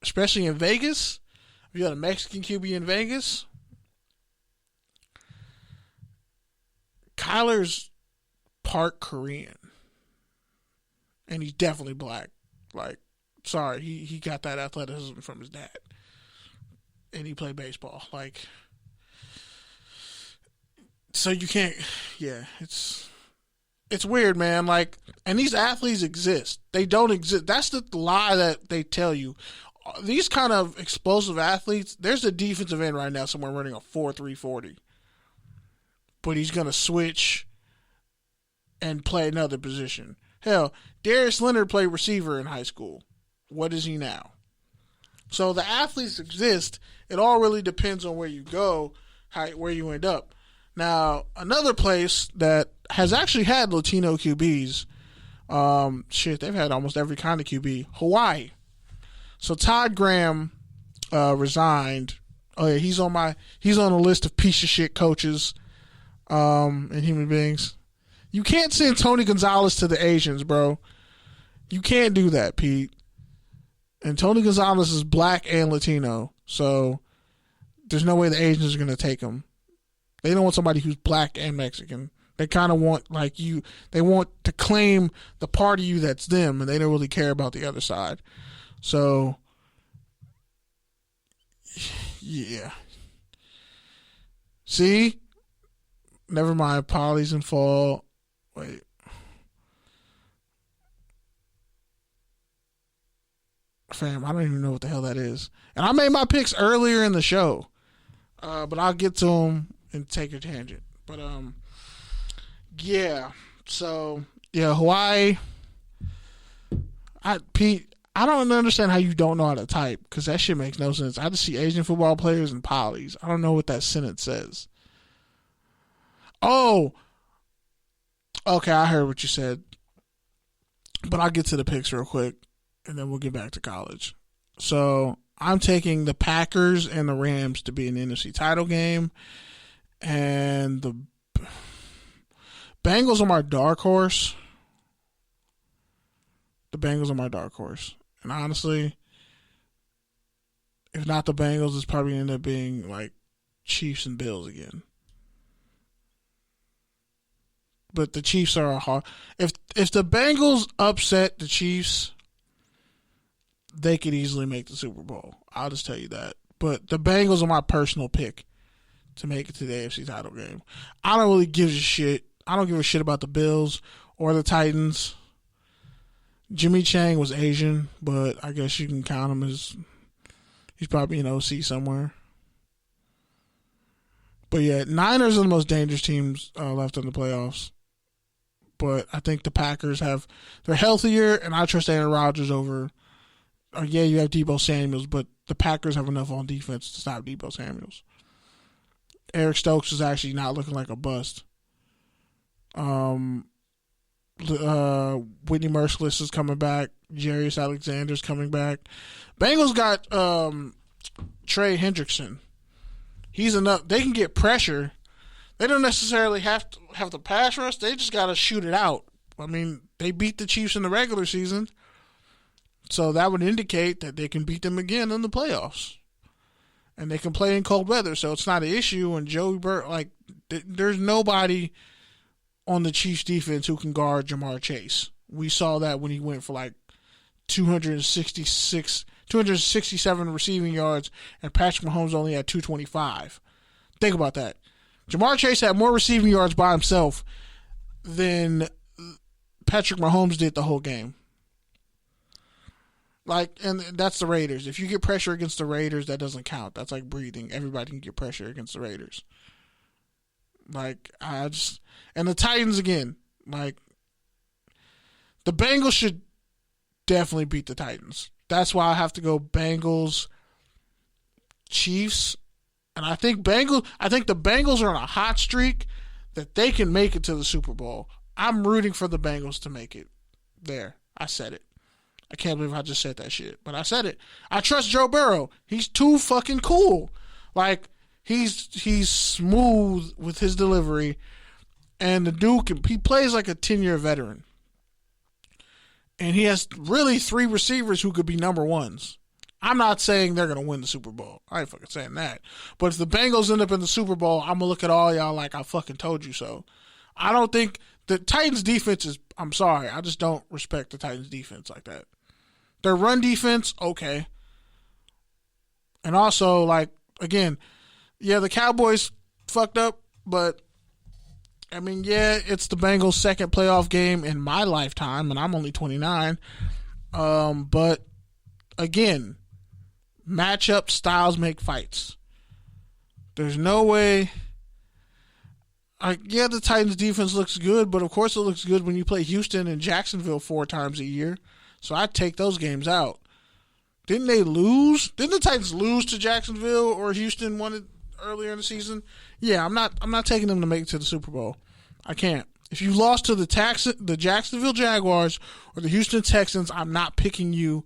Especially in Vegas. If you got a Mexican QB in Vegas, Kyler's part Korean. And he's definitely black. Sorry, he got that athleticism from his dad. And he played baseball. So you can't, yeah, it's weird, man. And these athletes exist. They don't exist. That's the lie that they tell you. These kind of explosive athletes, there's a defensive end right now somewhere running a 4.340. But he's going to switch and play another position. Hell, Darius Leonard played receiver in high school. What is he now? So the athletes exist. It all really depends on where you go, where you end up. Now, another place that has actually had Latino QBs, they've had almost every kind of QB, Hawaii. So Todd Graham resigned. Oh yeah, he's on a list of piece of shit coaches and human beings. You can't send Tony Gonzalez to the Asians, bro. You can't do that, Pete. And Tony Gonzalez is black and Latino, so there's no way the Asians are going to take him. They don't want somebody who's black and Mexican. They kind of want, like, you. They want to claim the part of you that's them, and they don't really care about the other side. So, yeah. See? Never mind. Polly's in fall. Wait. Fam, I don't even know what the hell that is. And I made my picks earlier in the show. But I'll get to them and take a tangent. But, yeah. So, yeah, Hawaii. Pete, I don't understand how you don't know how to type, because that shit makes no sense. I just see Asian football players and polys. I don't know what that sentence says. Oh. Okay, I heard what you said. But I'll get to the picks real quick, and then we'll get back to college. So, I'm taking the Packers and the Rams to be an NFC title game. And the Bengals are my dark horse. And honestly, if not the Bengals, it's probably end up being like Chiefs and Bills again. But the Chiefs are a hard. If the Bengals upset the Chiefs, they could easily make the Super Bowl. I'll just tell you that. But the Bengals are my personal pick to make it to the AFC title game. I don't really give a shit. I don't give a shit about the Bills or the Titans. Jimmy Chang was Asian, but I guess you can count him as he's probably an OC somewhere. But yeah, Niners are the most dangerous teams left in the playoffs. But I think the Packers they're healthier, and I trust Aaron Rodgers over. Yeah, you have Deebo Samuels, but the Packers have enough on defense to stop Deebo Samuels. Eric Stokes is actually not looking like a bust. Whitney Merciless is coming back. Jarius Alexander's coming back. Bengals got Trey Hendrickson. He's enough. They can get pressure. They don't necessarily have to pass rush. They just got to shoot it out. I mean, they beat the Chiefs in the regular season, so that would indicate that they can beat them again in the playoffs. And they can play in cold weather, so it's not an issue. And Joey Burrow, there's nobody on the Chiefs defense who can guard Jamar Chase. We saw that when he went for 267 receiving yards, and Patrick Mahomes only had 225. Think about that. Jamar Chase had more receiving yards by himself than Patrick Mahomes did the whole game. And that's the Raiders. If you get pressure against the Raiders, that doesn't count. That's like breathing. Everybody can get pressure against the Raiders. And the Titans again. The Bengals should definitely beat the Titans. That's why I have to go Bengals, Chiefs, and I think the Bengals are on a hot streak that they can make it to the Super Bowl. I'm rooting for the Bengals to make it. There, I said it. I can't believe I just said that shit, but I said it. I trust Joe Burrow. He's too fucking cool. He's smooth with his delivery, and the dude he plays like a 10-year veteran. And he has really 3 receivers who could be number ones. I'm not saying they're going to win the Super Bowl. I ain't fucking saying that. But if the Bengals end up in the Super Bowl, I'm going to look at all y'all like I fucking told you so. I don't think the Titans defense is, I'm sorry, I just don't respect the Titans defense like that. Their run defense, okay. And also, again, yeah, the Cowboys fucked up, but I mean, yeah, it's the Bengals' second playoff game in my lifetime, and I'm only 29. But again, matchup styles make fights. There's no way. Yeah, the Titans' defense looks good, but of course it looks good when you play Houston and Jacksonville 4 times a year. So I'd take those games out. Didn't they lose? Didn't the Titans lose to Jacksonville or Houston won it earlier in the season? Yeah, I'm not taking them to make it to the Super Bowl. I can't. If you lost to the Jacksonville Jaguars or the Houston Texans, I'm not picking you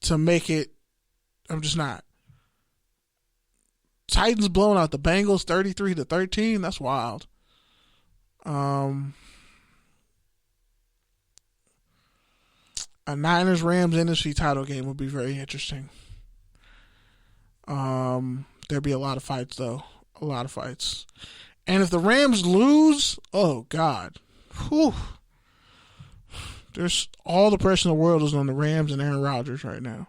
to make it. I'm just not. Titans blowing out the Bengals 33-13. That's wild. A Niners-Rams NFC title game would be very interesting. There'd be a lot of fights, though. A lot of fights. And if the Rams lose, oh, God. Whew. There's all the pressure in the world is on the Rams and Aaron Rodgers right now.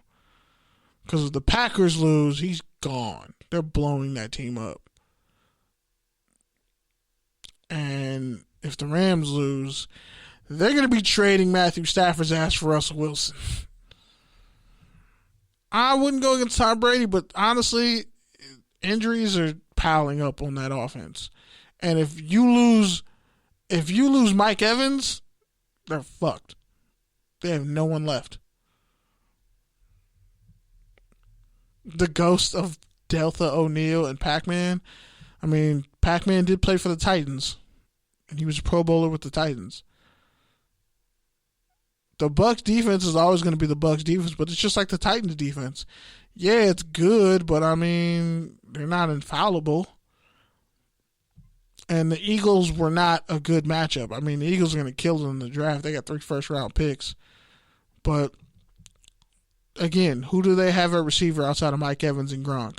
Because if the Packers lose, he's gone. They're blowing that team up. And if the Rams lose, they're going to be trading Matthew Stafford's ass for Russell Wilson. I wouldn't go against Tom Brady, but honestly, injuries are piling up on that offense. And if you lose Mike Evans, they're fucked. They have no one left. The ghost of Delta O'Neal and Pac-Man. I mean, Pac-Man did play for the Titans, and he was a Pro Bowler with the Titans. The Bucs defense is always going to be the Bucs defense, but it's just like the Titans defense. Yeah, it's good, but I mean, they're not infallible. And the Eagles were not a good matchup. I mean, the Eagles are going to kill them in the draft. They got 3 first-round picks. But, again, who do they have at receiver outside of Mike Evans and Gronk?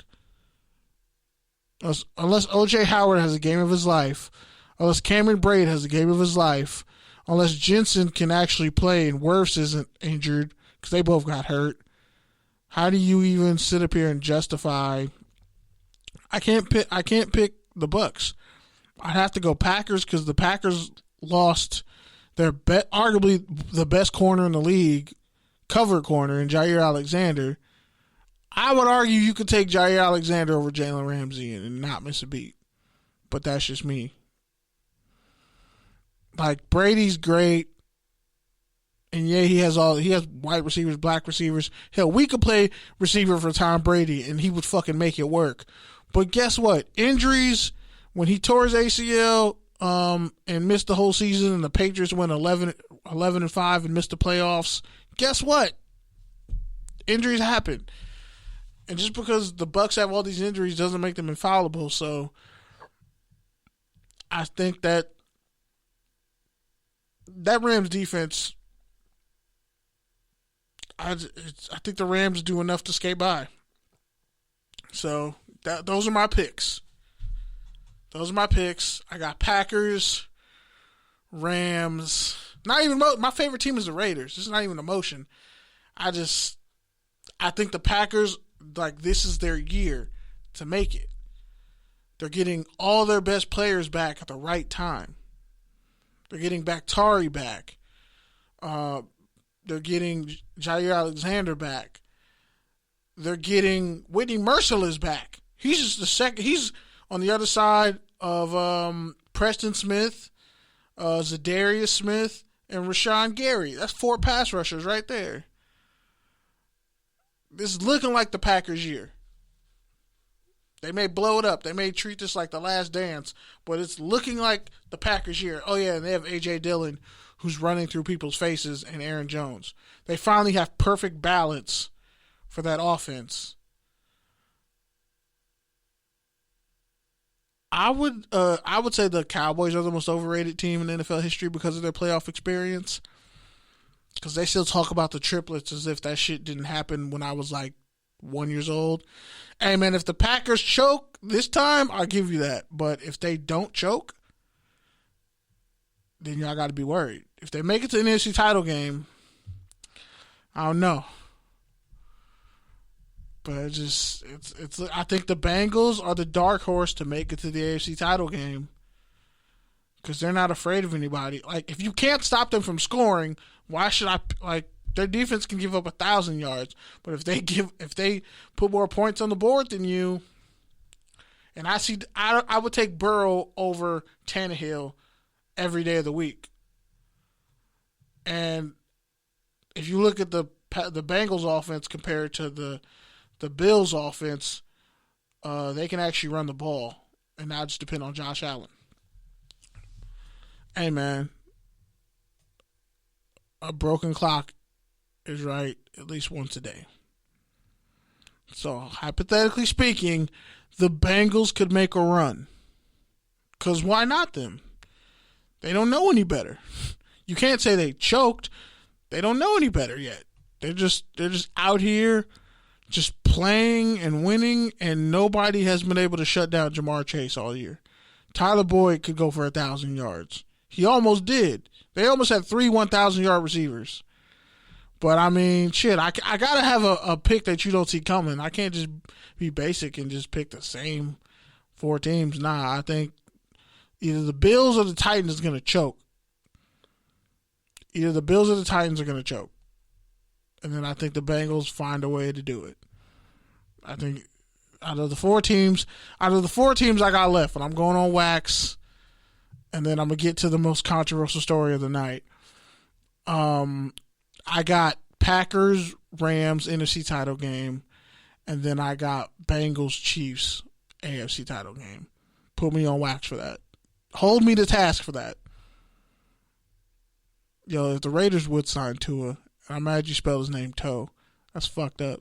Unless O.J. Howard has a game of his life, unless Cameron Braid has a game of his life, unless Jensen can actually play and Wirfs isn't injured because they both got hurt, how do you even sit up here and justify? I can't pick the Bucs. I'd have to go Packers because the Packers lost their arguably the best corner in the league, cover corner, in Jair Alexander. I would argue you could take Jair Alexander over Jalen Ramsey and not miss a beat. But that's just me. Like, Brady's great. And yeah, he has white receivers, black receivers. Hell, we could play receiver for Tom Brady and he would fucking make it work. But guess what? Injuries, when he tore his ACL and missed the whole season and the Patriots went 11-5 and missed the playoffs, guess what? Injuries happen. And just because the Bucs have all these injuries doesn't make them infallible. So I think that Rams defense, I think the Rams do enough to skate by. So those are my picks. I got Packers, Rams. Not even my favorite team is the Raiders. This is not even emotion. I think the Packers, like, this is their year to make it. They're getting all their best players back at the right time. They're getting Bakhtiari back. They're getting Jair Alexander back. They're getting Whitney Merciless back. He's just the second. He's on the other side of Preston Smith, Zadarius Smith, and Rashawn Gary. That's 4 pass rushers right there. This is looking like the Packers' year. They may blow it up. They may treat this like the last dance, but it's looking like the Packers' year. Oh, yeah, and they have A.J. Dillon, who's running through people's faces, and Aaron Jones. They finally have perfect balance for that offense. I would say the Cowboys are the most overrated team in NFL history because of their playoff experience. Because they still talk about the triplets as if that shit didn't happen when I was like 1 year old. Hey, man, if the Packers choke this time, I'll give you that. But if they don't choke, then y'all got to be worried. If they make it to the NFC title game, I don't know. But it's. I think the Bengals are the dark horse to make it to the AFC title game because they're not afraid of anybody. Like, if you can't stop them from scoring, why should I like? Their defense can give up 1,000 yards, but if they put more points on the board than you, and I would take Burrow over Tannehill every day of the week. And if you look at the Bengals offense compared to the Bills offense, they can actually run the ball and not just depend on Josh Allen. Hey man, a broken clock is right at least once a day. So hypothetically speaking, the Bengals could make a run. Because why not them? They don't know any better. You can't say they choked. They don't know any better yet. They're just out here just playing and winning, and nobody has been able to shut down Jamar Chase all year. Tyler Boyd could go for 1,000 yards. He almost did. They almost had 3 1,000-yard receivers. But, I mean, shit, I got to have a pick that you don't see coming. I can't just be basic and just pick the same 4 teams. Nah, I think either the Bills or the Titans is going to choke. Either the Bills or the Titans are going to choke. And then I think the Bengals find a way to do it. I think out of the 4 teams I got left, and I'm going on wax, and then I'm going to get to the most controversial story of the night. I got Packers, Rams, NFC title game, and then I got Bengals, Chiefs, AFC title game. Put me on wax for that. Hold me to task for that. Yo, if the Raiders would sign Tua, I'm mad you spelled his name Toe. That's fucked up.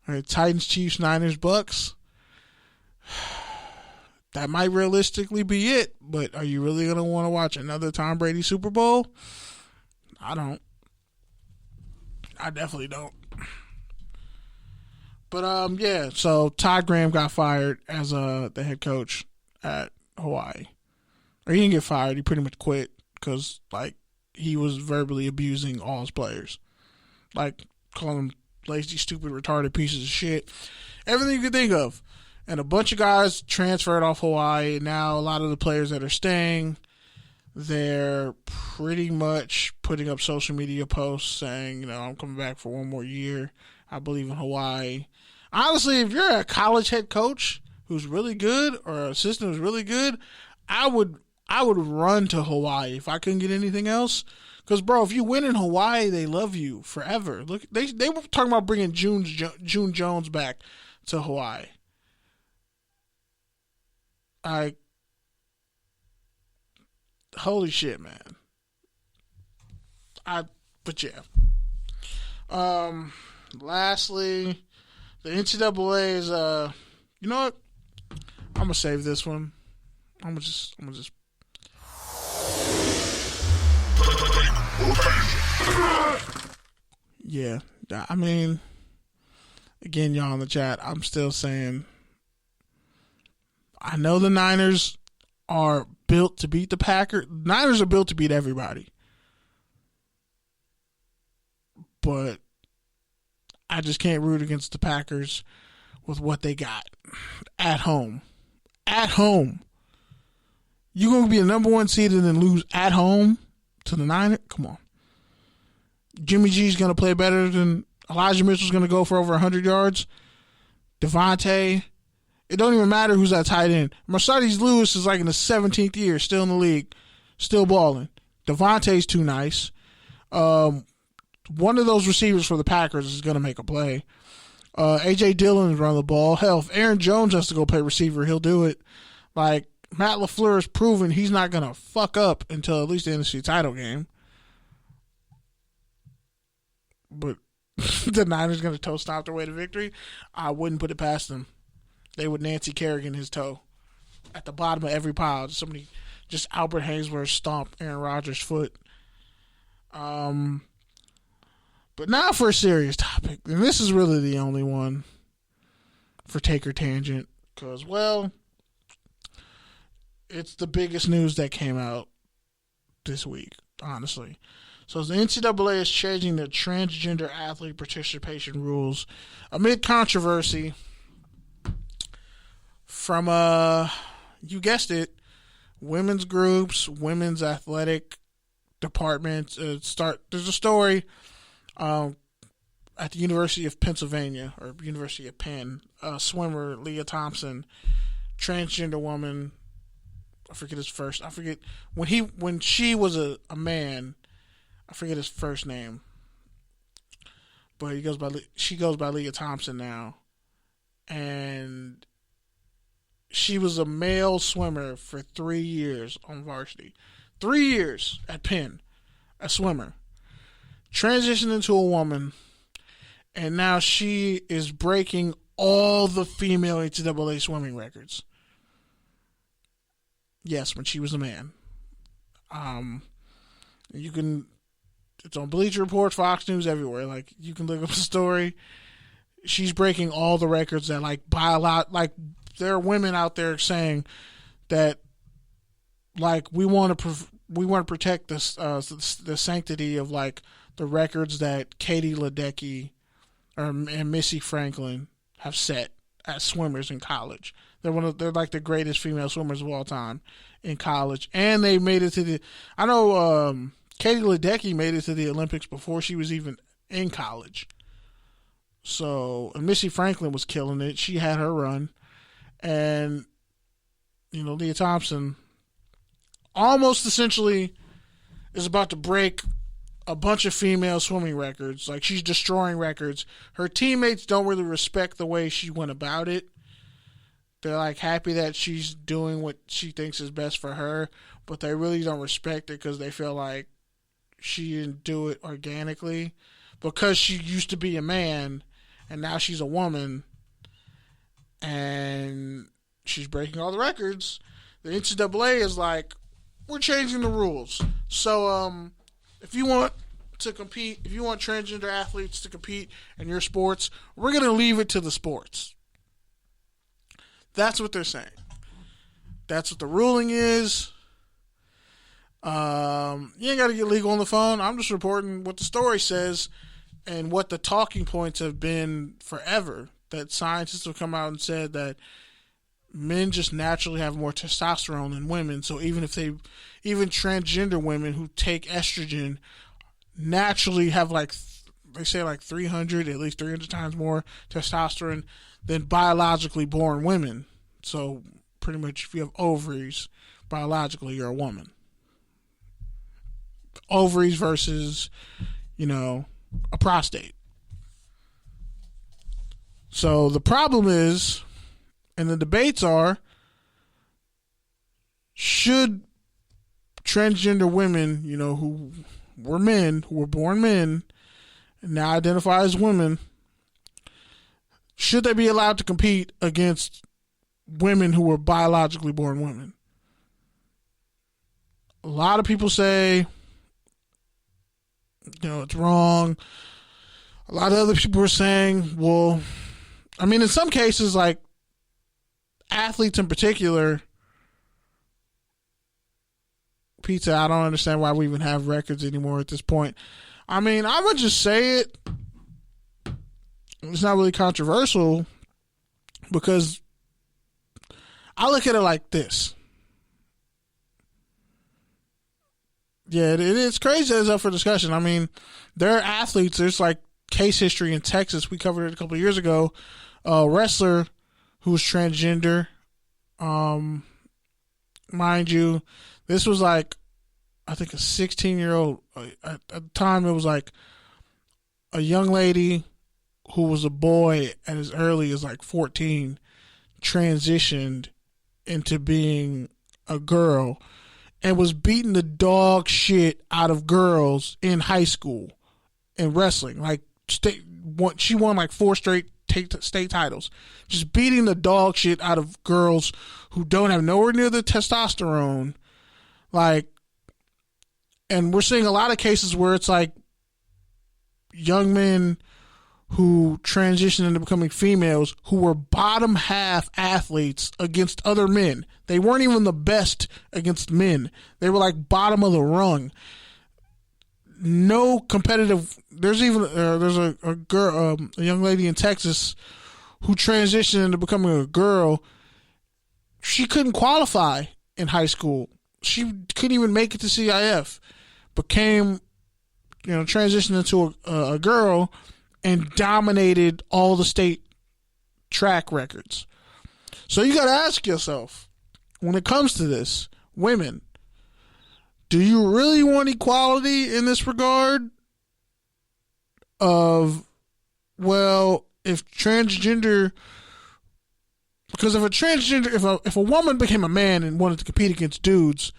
All right, Titans, Chiefs, Niners, Bucks. That might realistically be it, but are you really going to want to watch another Tom Brady Super Bowl? I don't. I definitely don't. But, yeah, so Todd Graham got fired as the head coach at Hawaii. Or he didn't get fired. He pretty much quit because, like, he was verbally abusing all his players. Like, calling them lazy, stupid, retarded pieces of shit. Everything you could think of. And a bunch of guys transferred off Hawaii. Now a lot of the players that are staying, they're pretty much putting up social media posts saying, you know, I'm coming back for one more year. I believe in Hawaii. Honestly, if you're a college head coach who's really good or an assistant who's really good, I would run to Hawaii if I couldn't get anything else. Because, bro, if you win in Hawaii, they love you forever. Look, they were talking about bringing June Jones back to Hawaii. Holy shit, man. But yeah. Lastly, the NCAA is, you know what? I'm gonna save this one. I'm gonna just. Yeah, I mean, again, y'all in the chat, I'm still saying, I know the Niners are built to beat the Packers. Niners are built to beat everybody. But I just can't root against the Packers with what they got at home. At home. You going to be a number 1 seed and then lose at home to the Niners? Come on. Jimmy G's going to play better than Elijah Mitchell's going to go for over 100 yards. Devontae. It don't even matter who's that tight end. Mercedes Lewis is like in the 17th year, still in the league, still balling. Devontae's too nice. One of those receivers for the Packers is going to make a play. A.J. Dillon is running the ball. Hell, if Aaron Jones has to go play receiver, he'll do it. Like, Matt LaFleur has proven he's not going to fuck up until at least the NFC title game. But the Niners going to toe stomp their way to victory? I wouldn't put it past them. They would Nancy Kerrigan his toe at the bottom of every pile. Just Albert Hainsworth stomp Aaron Rodgers' foot. But now for a serious topic. And this is really the only one for Take or Tangent. Because, well, it's the biggest news that came out this week, honestly. So the NCAA is changing the transgender athlete participation rules amid controversy from, you guessed it, women's groups, women's athletic departments. There's a story at the University of Pennsylvania, or University of Penn, swimmer Leah Thompson, transgender woman. I forget when she was a man. I forget his first name. but she goes by Leah Thompson now, and she was a male swimmer for 3 years on varsity. 3 years at Penn, a swimmer. Transitioned into a woman, and now she is breaking all the female NCAA swimming records. Yes, when she was a man. You can, it's on Bleacher Report, Fox News, everywhere. Like, you can look up the story. She's breaking all the records that, like, by a lot, like, there are women out there saying that, like, we want to protect the sanctity of, like, the records that Katie Ledecky and Missy Franklin have set as swimmers in college. They're like the greatest female swimmers of all time in college, and they made it to the. I know Katie Ledecky made it to the Olympics before she was even in college. So, and Missy Franklin was killing it. She had her run, and Leah Thompson almost essentially is about to break a bunch of female swimming records. Like, she's destroying records. Her teammates don't really respect the way she went about it. They're, like, happy that she's doing what she thinks is best for her, but they really don't respect it because they feel like she didn't do it organically because she used to be a man and now she's a woman and she's breaking all the records. The NCAA is like, we're changing the rules. So, if you want to compete, if you want transgender athletes to compete in your sports, we're going to leave it to the sports. That's what they're saying. That's what the ruling is. You ain't got to get legal on the phone. I'm just reporting what the story says and what the talking points have been forever. That scientists have come out and said that men just naturally have more testosterone than women. So even transgender women who take estrogen naturally have they say 300, at least 300 times more testosterone than biologically born women. So pretty much if you have ovaries, biologically you're a woman. Ovaries versus, a prostate. So the problem is, and the debates are, should transgender women, who were men, who were born men, and now identify as women, should they be allowed to compete against women who were biologically born women? A lot of people say, it's wrong. A lot of other people are saying, well, I mean, in some cases, like athletes in particular, pizza, I don't understand why we even have records anymore at this point. I mean, I'm going to just say it. It's not really controversial because I look at it like this. Yeah, it's crazy that it's up for discussion. I mean, there are athletes. There's like case history in Texas. We covered it a couple of years ago. A wrestler who was transgender. Mind you, this was like, I think a 16-year-old. At the time, it was like a young lady who was a boy at as early as 14, transitioned into being a girl and was beating the dog shit out of girls in high school in wrestling. She won 4 straight state titles, just beating the dog shit out of girls who don't have nowhere near the testosterone. And we're seeing a lot of cases where it's young men who transitioned into becoming females who were bottom half athletes against other men. They weren't even the best against men. They were bottom of the rung. No competitive. There's even there's a girl, a young lady in Texas who transitioned into becoming a girl. She couldn't qualify in high school. She couldn't even make it to CIF. Transitioned into a girl and dominated all the state track records. So you got to ask yourself, when it comes to this, women, do you really want equality in this regard of well, if a woman became a man and wanted to compete against dudes,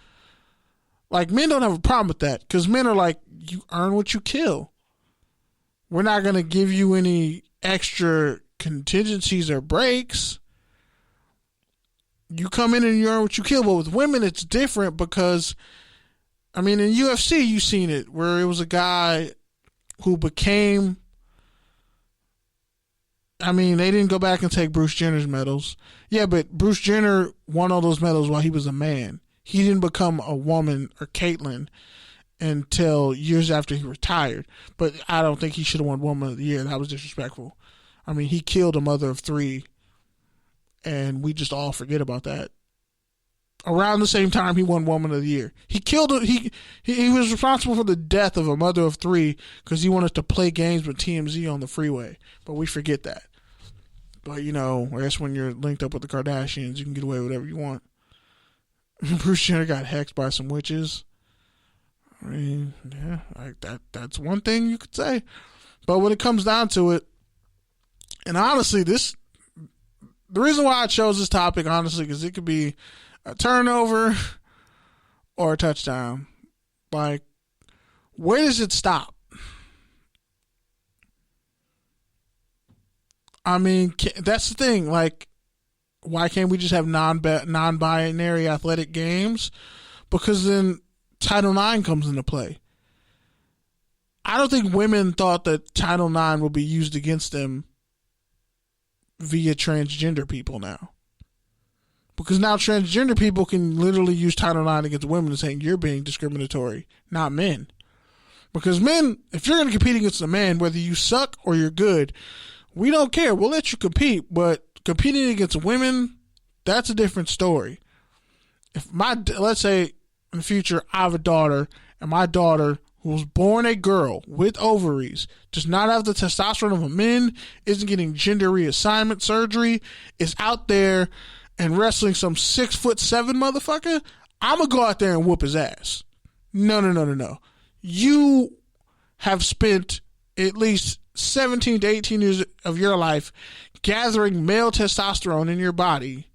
like, men don't have a problem with that, because men are like, you earn what you kill. We're not going to give you any extra contingencies or breaks. You come in and you earn what you kill. But with women, it's different because, I mean, in UFC, you've seen it, where it was a guy who became, I mean, they didn't go back and take Bruce Jenner's medals. Yeah, but Bruce Jenner won all those medals while he was a man. He didn't become a woman, or Caitlyn, until years after he retired. But I don't think he should have won Woman of the Year. That was disrespectful. I mean, he killed a mother of 3, and we just all forget about that. Around the same time, he won Woman of the Year. He was responsible for the death of a mother of 3 because he wanted to play games with TMZ on the freeway. But we forget that. But, you know, I guess when you're linked up with the Kardashians, you can get away with whatever you want. Bruce Jenner got hexed by some witches. I mean, yeah, that's one thing you could say. But when it comes down to it, and honestly, the reason why I chose this topic, honestly, because it could be a turnover or a touchdown. Like, where does it stop? I mean, that's the thing. Like, why can't we just have non-binary athletic games? Because then Title IX comes into play. I don't think women thought that Title IX would be used against them via transgender people now. Because now transgender people can literally use Title IX against women and saying you're being discriminatory, not men. Because men, if you're going to compete against a man, whether you suck or you're good, we don't care. We'll let you compete, but competing against women, that's a different story. Let's say in the future I have a daughter, and my daughter, who was born a girl with ovaries, does not have the testosterone of a man, isn't getting gender reassignment surgery, is out there and wrestling some 6'7" motherfucker, I'm going to go out there and whoop his ass. No. You have spent at least 17 to 18 years of your life gathering male testosterone in your body,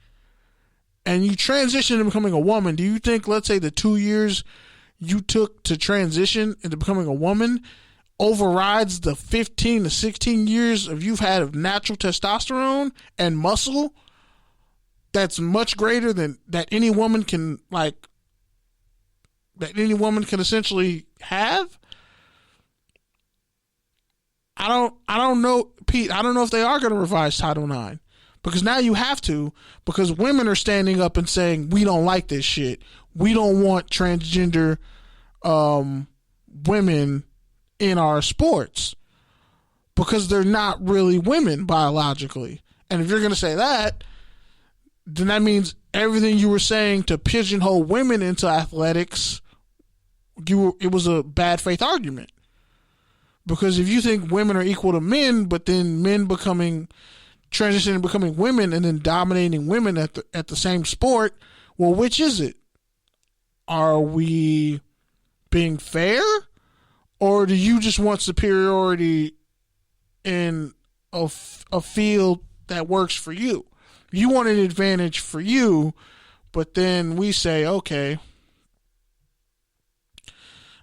and you transition to becoming a woman. Do you think, let's say, the 2 years you took to transition into becoming a woman overrides the 15 to 16 years of you've had of natural testosterone and muscle that's much greater than that any woman can essentially have? I don't know, Pete. I don't know if they are going to revise Title IX, because now you have to, because women are standing up and saying, we don't like this shit. We don't want transgender women in our sports because they're not really women biologically. And if you're going to say that, then that means everything you were saying to pigeonhole women into athletics, it was a bad faith argument. Because if you think women are equal to men, but then men transitioning and becoming women and then dominating women at the same sport, well, which is it? Are we being fair? Or do you just want superiority in a field that works for you? You want an advantage for you, but then we say, okay.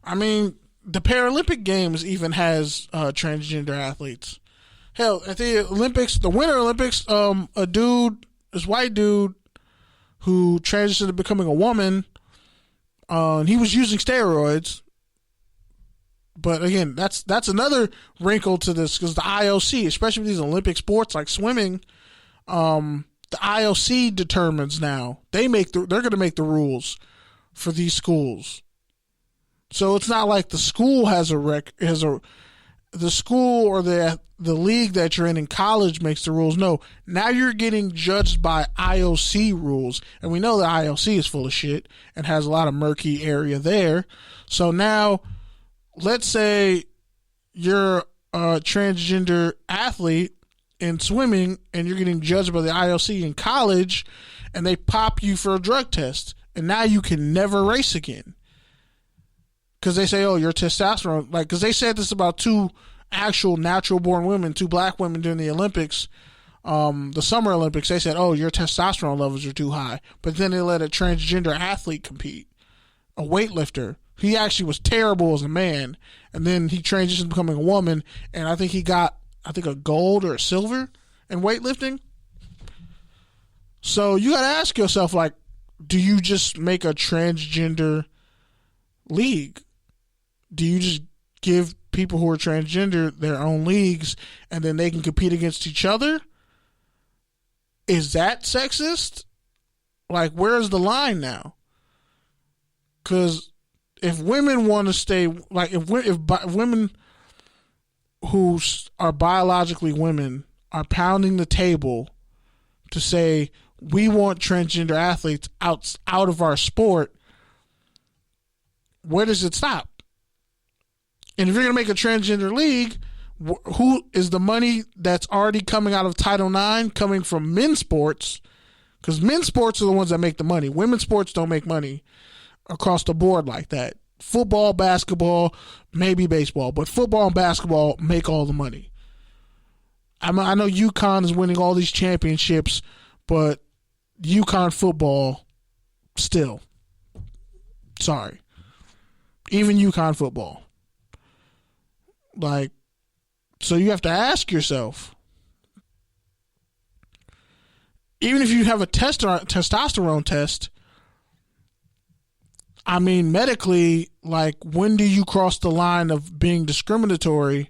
I mean, the Paralympic Games even has transgender athletes. Hell, at the Olympics, the Winter Olympics, this white dude who transitioned to becoming a woman, he was using steroids. But again, that's another wrinkle to this, because the IOC, especially with these Olympic sports like swimming, the IOC determines now. They're going to make the rules for these schools. So it's not like the school the school or the league that you're in college makes the rules. No, now you're getting judged by IOC rules, and we know that IOC is full of shit and has a lot of murky area there. So now, let's say you're a transgender athlete in swimming and you're getting judged by the IOC in college, and they pop you for a drug test, and now you can never race again. Because they say, oh, your testosterone, because they said this about 2 actual natural born women, 2 black women during the Olympics, the Summer Olympics. They said, oh, your testosterone levels are too high. But then they let a transgender athlete compete, a weightlifter. He actually was terrible as a man, and then he transitioned to becoming a woman, and I think he got, a gold or a silver in weightlifting. So you got to ask yourself, like, do you just make a transgender league? Do you just give people who are transgender their own leagues and then they can compete against each other? Is that sexist? Like, where's the line now? Because if women want to stay, like, if women who are biologically women are pounding the table to say we want transgender athletes out of our sport, where does it stop? And if you're going to make a transgender league, who is the money that's already coming out of Title IX coming from men's sports? Because men's sports are the ones that make the money. Women's sports don't make money across the board like that. Football, basketball, maybe baseball, but football and basketball make all the money. I know UConn is winning all these championships, but UConn football, still. Sorry. Even UConn football. Like, so you have to ask yourself, even if you have a testosterone test, I mean, medically, like, when do you cross the line of being discriminatory,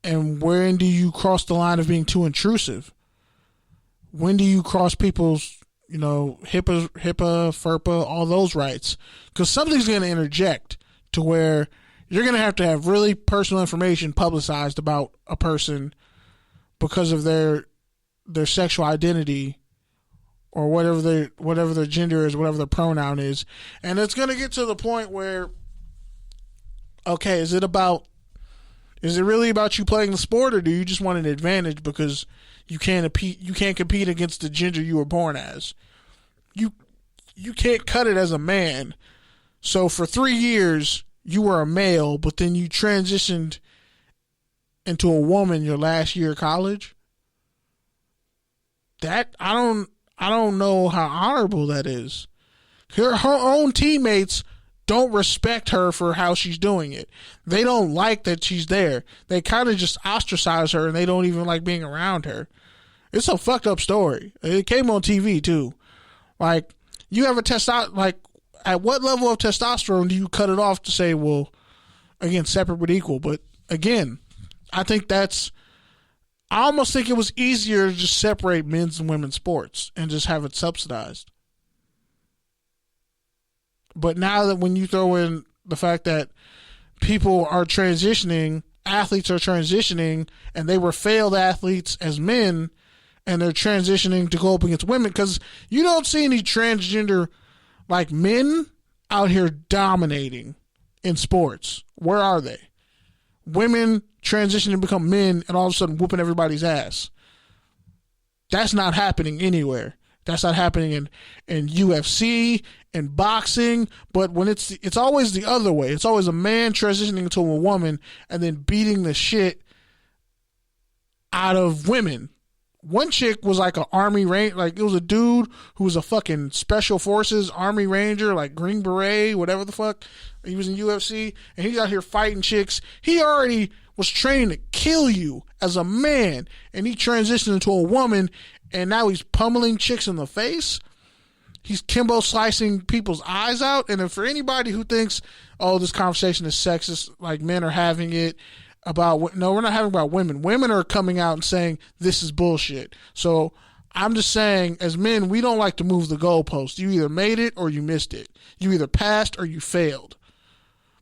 and when do you cross the line of being too intrusive? When do you cross people's, HIPAA, FERPA, all those rights? Because something's going to interject to where you're going to have really personal information publicized about a person because of their sexual identity or whatever their gender is, whatever their pronoun is. And it's going to get to the point where, okay, is it really about you playing the sport, or do you just want an advantage because you can't compete against the gender you were born as? You can't cut it as a man. So for 3 years you were a male, but then you transitioned into a woman your last year of college. That I don't know how honorable that is. Her own teammates don't respect her for how she's doing it. They don't like that she's there. They kind of just ostracize her, and they don't even like being around her. It's a fucked up story. It came on TV too. Like, you have at what level of testosterone do you cut it off to say, well, again, separate but equal? But again, I almost think it was easier to just separate men's and women's sports and just have it subsidized. But now that when you throw in the fact that people are transitioning, athletes are transitioning, and they were failed athletes as men, and they're transitioning to go up against women, because you don't see any transgender like men out here dominating in sports. Where are they? Women transition to become men and all of a sudden whooping everybody's ass. That's not happening anywhere. That's not happening in UFC, in boxing. But when it's always the other way. It's always a man transitioning to a woman and then beating the shit out of women. One chick was like an army ranger, like it was a dude who was a fucking special forces army ranger, like Green Beret, whatever the fuck. He was in UFC, and he's out here fighting chicks. He already was trained to kill you as a man, and he transitioned into a woman, and now he's pummeling chicks in the face. He's Kimbo slicing people's eyes out. And if for anybody who thinks, oh, this conversation is sexist, like men are having it, no, we're not having about women. Women are coming out and saying this is bullshit. So I'm just saying, as men, we don't like to move the goalpost. You either made it or you missed it. You either passed or you failed.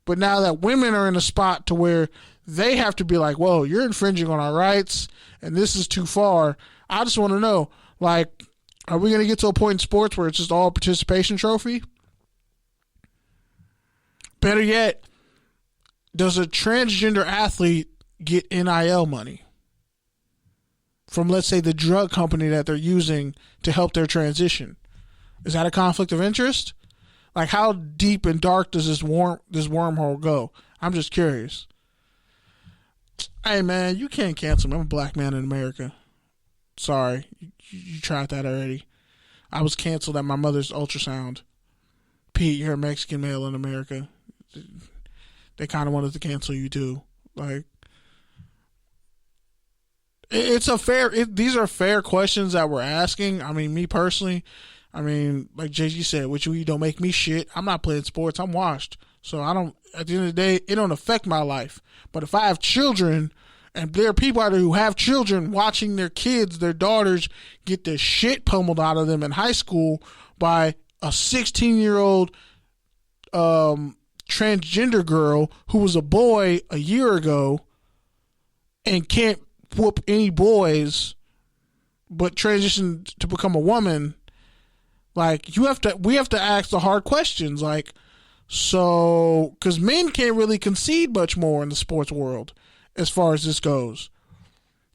But now that women are in a spot to where they have to be like, whoa, you're infringing on our rights and this is too far. I just want to know, like, are we going to get to a point in sports where it's just all participation trophy? Better yet, does a transgender athlete get NIL money from, let's say, the drug company that they're using to help their transition? Is that a conflict of interest? Like, how deep and dark does this wormhole go? I'm just curious. Hey, man, you can't cancel me. I'm a black man in America. Sorry. You tried that already. I was canceled at my mother's ultrasound. Pete, you're a Mexican male in America. They kind of wanted to cancel you, too. Like, it's a fair. These are fair questions that we're asking. I mean, me personally, like JG said, which you don't make me shit. I'm not playing sports. I'm washed. So I don't. At the end of the day, it don't affect my life. But if I have children, and there are people out there who have children watching their kids, their daughters, get the shit pummeled out of them in high school by a 16-year-old transgender girl who was a boy a year ago and can't whoop any boys, but transitioned to become a woman. Like, we have to ask the hard questions. Like, so, because men can't really concede much more in the sports world as far as this goes,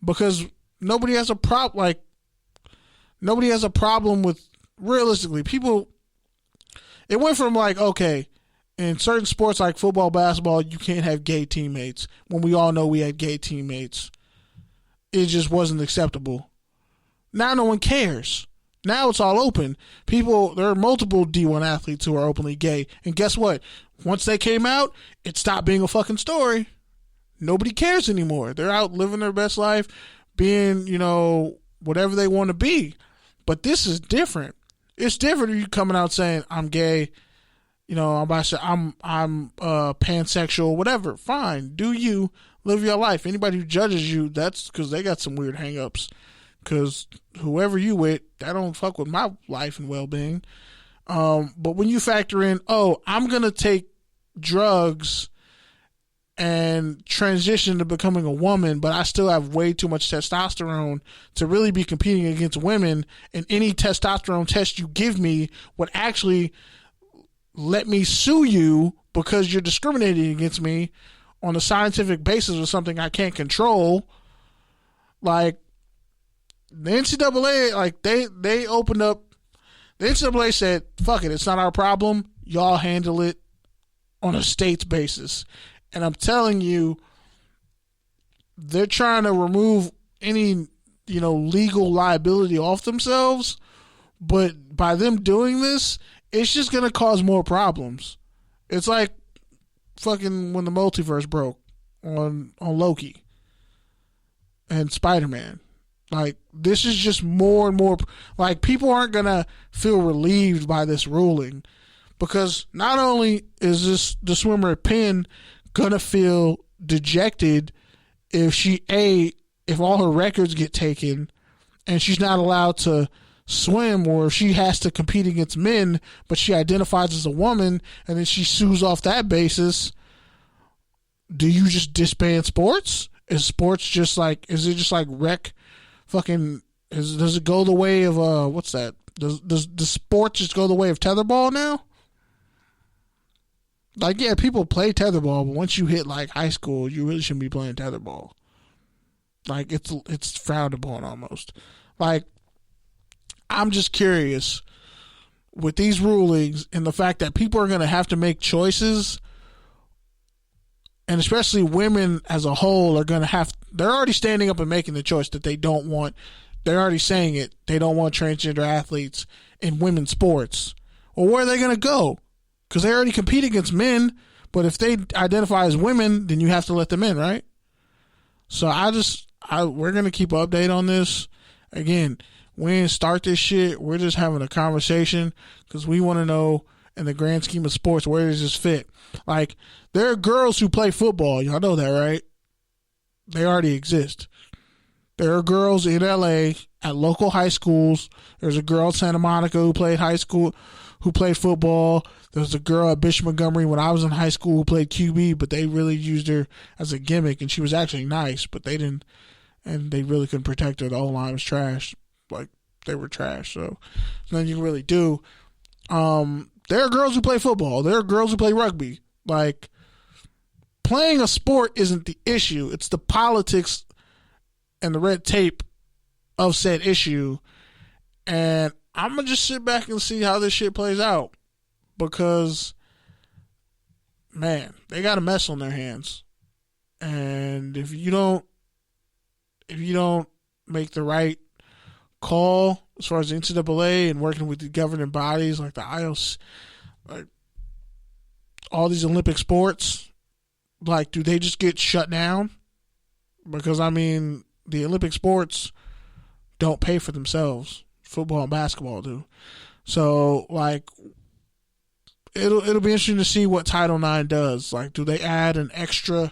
because nobody has a problem with, realistically, people. It went from like, okay, in certain sports like football, basketball, you can't have gay teammates, when we all know we had gay teammates. It just wasn't acceptable. Now no one cares. Now it's all open. There are multiple D1 athletes who are openly gay. And guess what? Once they came out, it stopped being a fucking story. Nobody cares anymore. They're out living their best life, being, whatever they want to be. But this is different. It's different if you coming out saying, I'm gay, I'm pansexual, whatever. Fine. Do you. Live your life. Anybody who judges you, that's because they got some weird hang-ups. Because whoever you with, that don't fuck with my life and well-being. But when you factor in, I'm going to take drugs and transition to becoming a woman, but I still have way too much testosterone to really be competing against women, and any testosterone test you give me would actually let me sue you because you're discriminating against me on a scientific basis of something I can't control. Like, the NCAA, like, they opened up, the NCAA said, fuck it, it's not our problem, y'all handle it on a state's basis. And I'm telling you, they're trying to remove any, legal liability off themselves, but by them doing this, it's just going to cause more problems. It's like fucking when the multiverse broke on Loki and Spider-Man. Like, this is just more and more, like, people aren't gonna feel relieved by this ruling, because not only is the swimmer Penn gonna feel dejected if all her records get taken and she's not allowed to swim, or if she has to compete against men but she identifies as a woman and then she sues off that basis. Do you just disband sports? Is sports just like, is it just like rec fucking, does it go the way of what's that, does sports just go the way of tetherball now? Like, yeah, people play tetherball, but once you hit like high school, you really shouldn't be playing tetherball. Like, it's frowned upon almost. Like, I'm just curious with these rulings and the fact that people are going to have to make choices, and especially women as a whole are going to they're already standing up and making the choice that they're already saying it, they don't want transgender athletes in women's sports. Well, where are they going to go? Because they already compete against men, but if they identify as women, then you have to let them in, right? So we're going to keep an update on this. Again, we didn't start this shit. We're just having a conversation because we want to know, in the grand scheme of sports, where does this fit? Like, there are girls who play football. Y'all know that, right? They already exist. There are girls in LA at local high schools. There's a girl at Santa Monica who played football. There's a girl at Bishop Montgomery when I was in high school who played QB, but they really used her as a gimmick, and she was actually nice, but they didn't, and they really couldn't protect her. The O-line was trash. Like, they were trash, so there's nothing you can really do. There are girls who play football. There are girls who play rugby. Like, playing a sport isn't the issue. It's the politics and the red tape of said issue. And I'm going to just sit back and see how this shit plays out. Because, man, they got a mess on their hands. And if you don't make the right call as far as the NCAA and working with the governing bodies like the IOC, like all these Olympic sports, like, do they just get shut down? Because, I mean, the Olympic sports don't pay for themselves. Football and basketball do. So, like, it'll be interesting to see what Title IX does. Like, do they add an extra,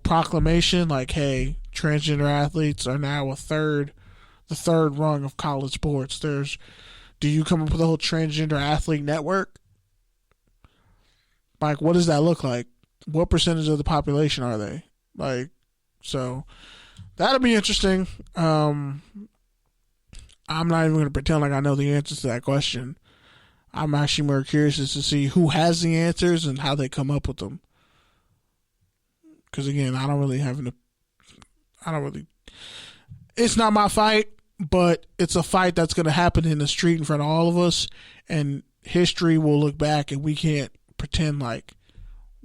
proclamation like, hey, transgender athletes are now the third rung of college sports. Do you come up with a whole transgender athlete network? Like, what does that look like? What percentage of the population are they? Like, so that'll be interesting. I'm not even going to pretend like I know the answers to that question. I'm actually more curious as to see who has the answers and how they come up with them. Because, again, it's not my fight, but it's a fight that's going to happen in the street in front of all of us, and history will look back, and we can't pretend like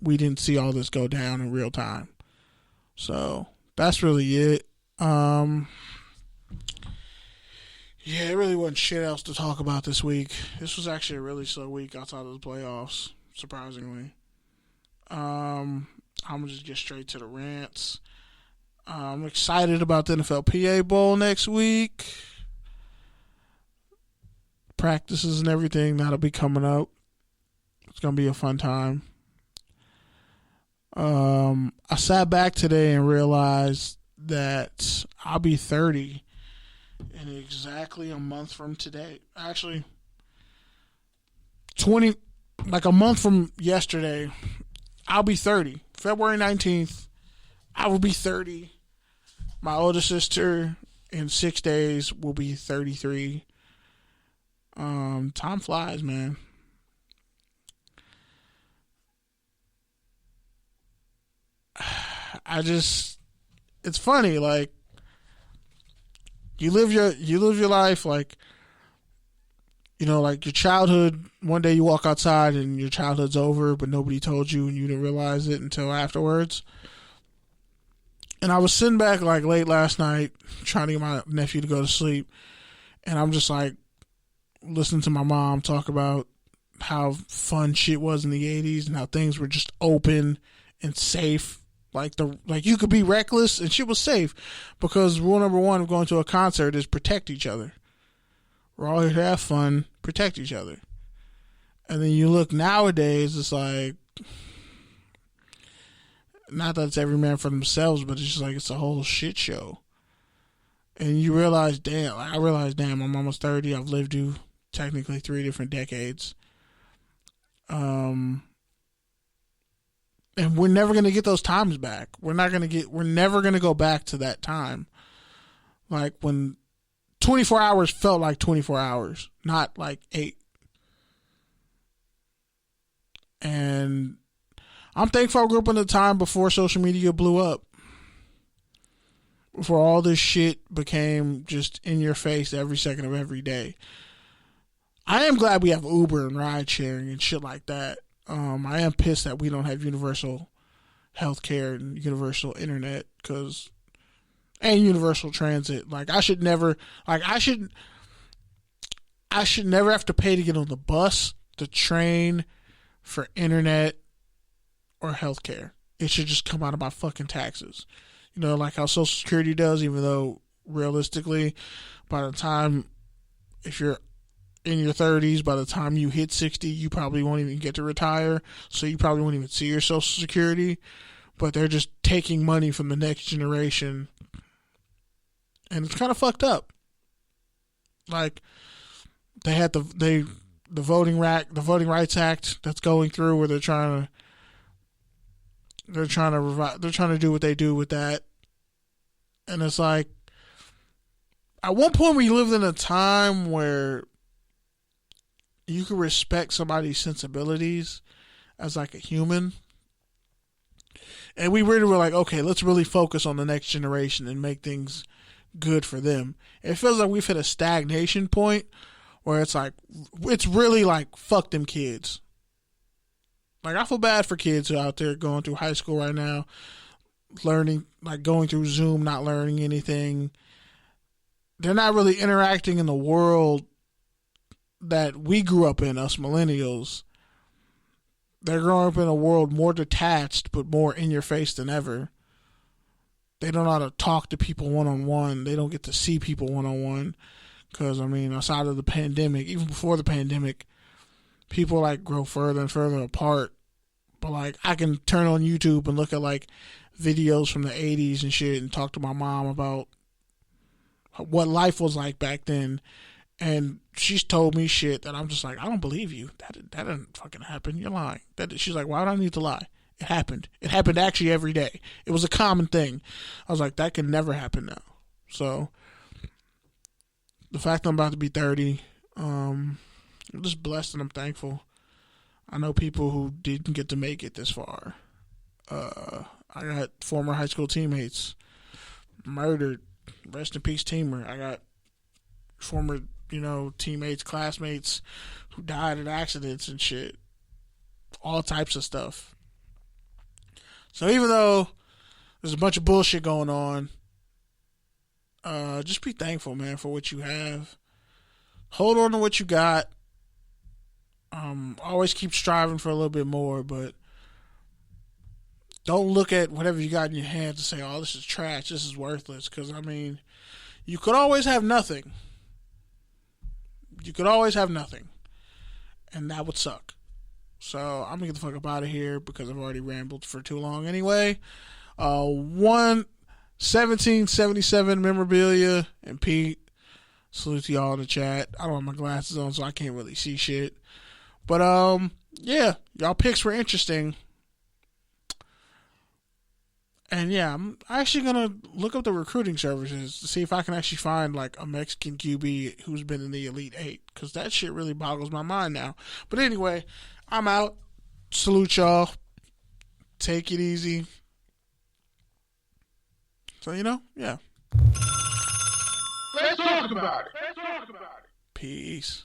we didn't see all this go down in real time. So that's really it. Yeah, it really wasn't shit else to talk about this week. This was actually a really slow week outside of the playoffs, surprisingly. I'm going to just get straight to the rants. I'm excited about the NFLPA Bowl next week. Practices and everything that'll be coming up. It's going to be a fun time. I sat back today and realized that I'll be 30 in exactly a month from today. Actually, a month from yesterday, I'll be 30. February 19th, I will be 30. My older sister in 6 days will be 33. Time flies, man. It's funny, like, you live your life like, like your childhood. One day you walk outside and your childhood's over, but nobody told you and you didn't realize it until afterwards. And I was sitting back like late last night trying to get my nephew to go to sleep, and I'm just like listening to my mom talk about how fun shit was in the 80s and how things were just open and safe. Like you could be reckless and shit was safe, because rule number one of going to a concert is protect each other. We're all here to have fun, protect each other. And then you look nowadays, it's like, not that it's every man for themselves, but it's just like it's a whole shit show. And you realize, damn, I'm almost 30. I've lived through technically 3 different decades. And we're never going to get those times back. We're never going to go back to that time. Like when 24 hours felt like 24 hours, not like 8. And I'm thankful I grew up in the time before social media blew up. Before all this shit became just in your face every second of every day. I am glad we have Uber and ride sharing and shit like that. I am pissed that we don't have universal health care and universal internet and universal transit. Like, I should never have to pay to get on the bus, the train, for internet or health care. It should just come out of my fucking taxes. Like how Social Security does, even though realistically, by the time, if you're in your 30s, by the time you hit 60, you probably won't even get to retire, so you probably won't even see your Social Security, but they're just taking money from the next generation, and it's kind of fucked up. Like, they had the Voting Rights Act that's going through, where they're trying to do what they do with that, and it's like, at one point we lived in a time where you could respect somebody's sensibilities as like a human. And we really were like, okay, let's really focus on the next generation and make things good for them. It feels like we've hit a stagnation point where it's like, it's really like, fuck them kids. Like, I feel bad for kids who are out there going through high school right now, learning, like going through Zoom, not learning anything. They're not really interacting in the world that we grew up in, us millennials. They're growing up in a world more detached, but more in your face than ever. They don't know how to talk to people one-on-one. They don't get to see people one-on-one. Because, I mean, outside of the pandemic, even before the pandemic, people, like, grow further and further apart. But, like, I can turn on YouTube and look at, like, videos from the 80s and shit and talk to my mom about what life was like back then. And she's told me shit that I'm just like, I don't believe you. That didn't fucking happen. You're lying. She's like, why would I need to lie? It happened. It happened actually every day. It was a common thing. I was like, that can never happen now. So the fact that I'm about to be 30, I'm just blessed and I'm thankful. I know people who didn't get to make it this far. I got former high school teammates murdered. Rest in peace, Teamer. I got former, teammates, classmates who died in accidents and shit. All types of stuff. So even though there's a bunch of bullshit going on, just be thankful, man, for what you have. Hold on to what you got. Always keep striving for a little bit more, but don't look at whatever you got in your hands and say, oh, this is trash, this is worthless. Because, I mean, you could always have nothing. You could always have nothing. And that would suck. So I'm going to get the fuck up out of here because I've already rambled for too long anyway. 1777 memorabilia and Pete. Salute to y'all in the chat. I don't have my glasses on, so I can't really see shit. But, yeah, y'all picks were interesting. And yeah, I'm actually going to look up the recruiting services to see if I can actually find like a Mexican QB who's been in the Elite Eight. Because that shit really boggles my mind now. But anyway, I'm out. Salute y'all. Take it easy. So, yeah. Let's talk about it. Peace.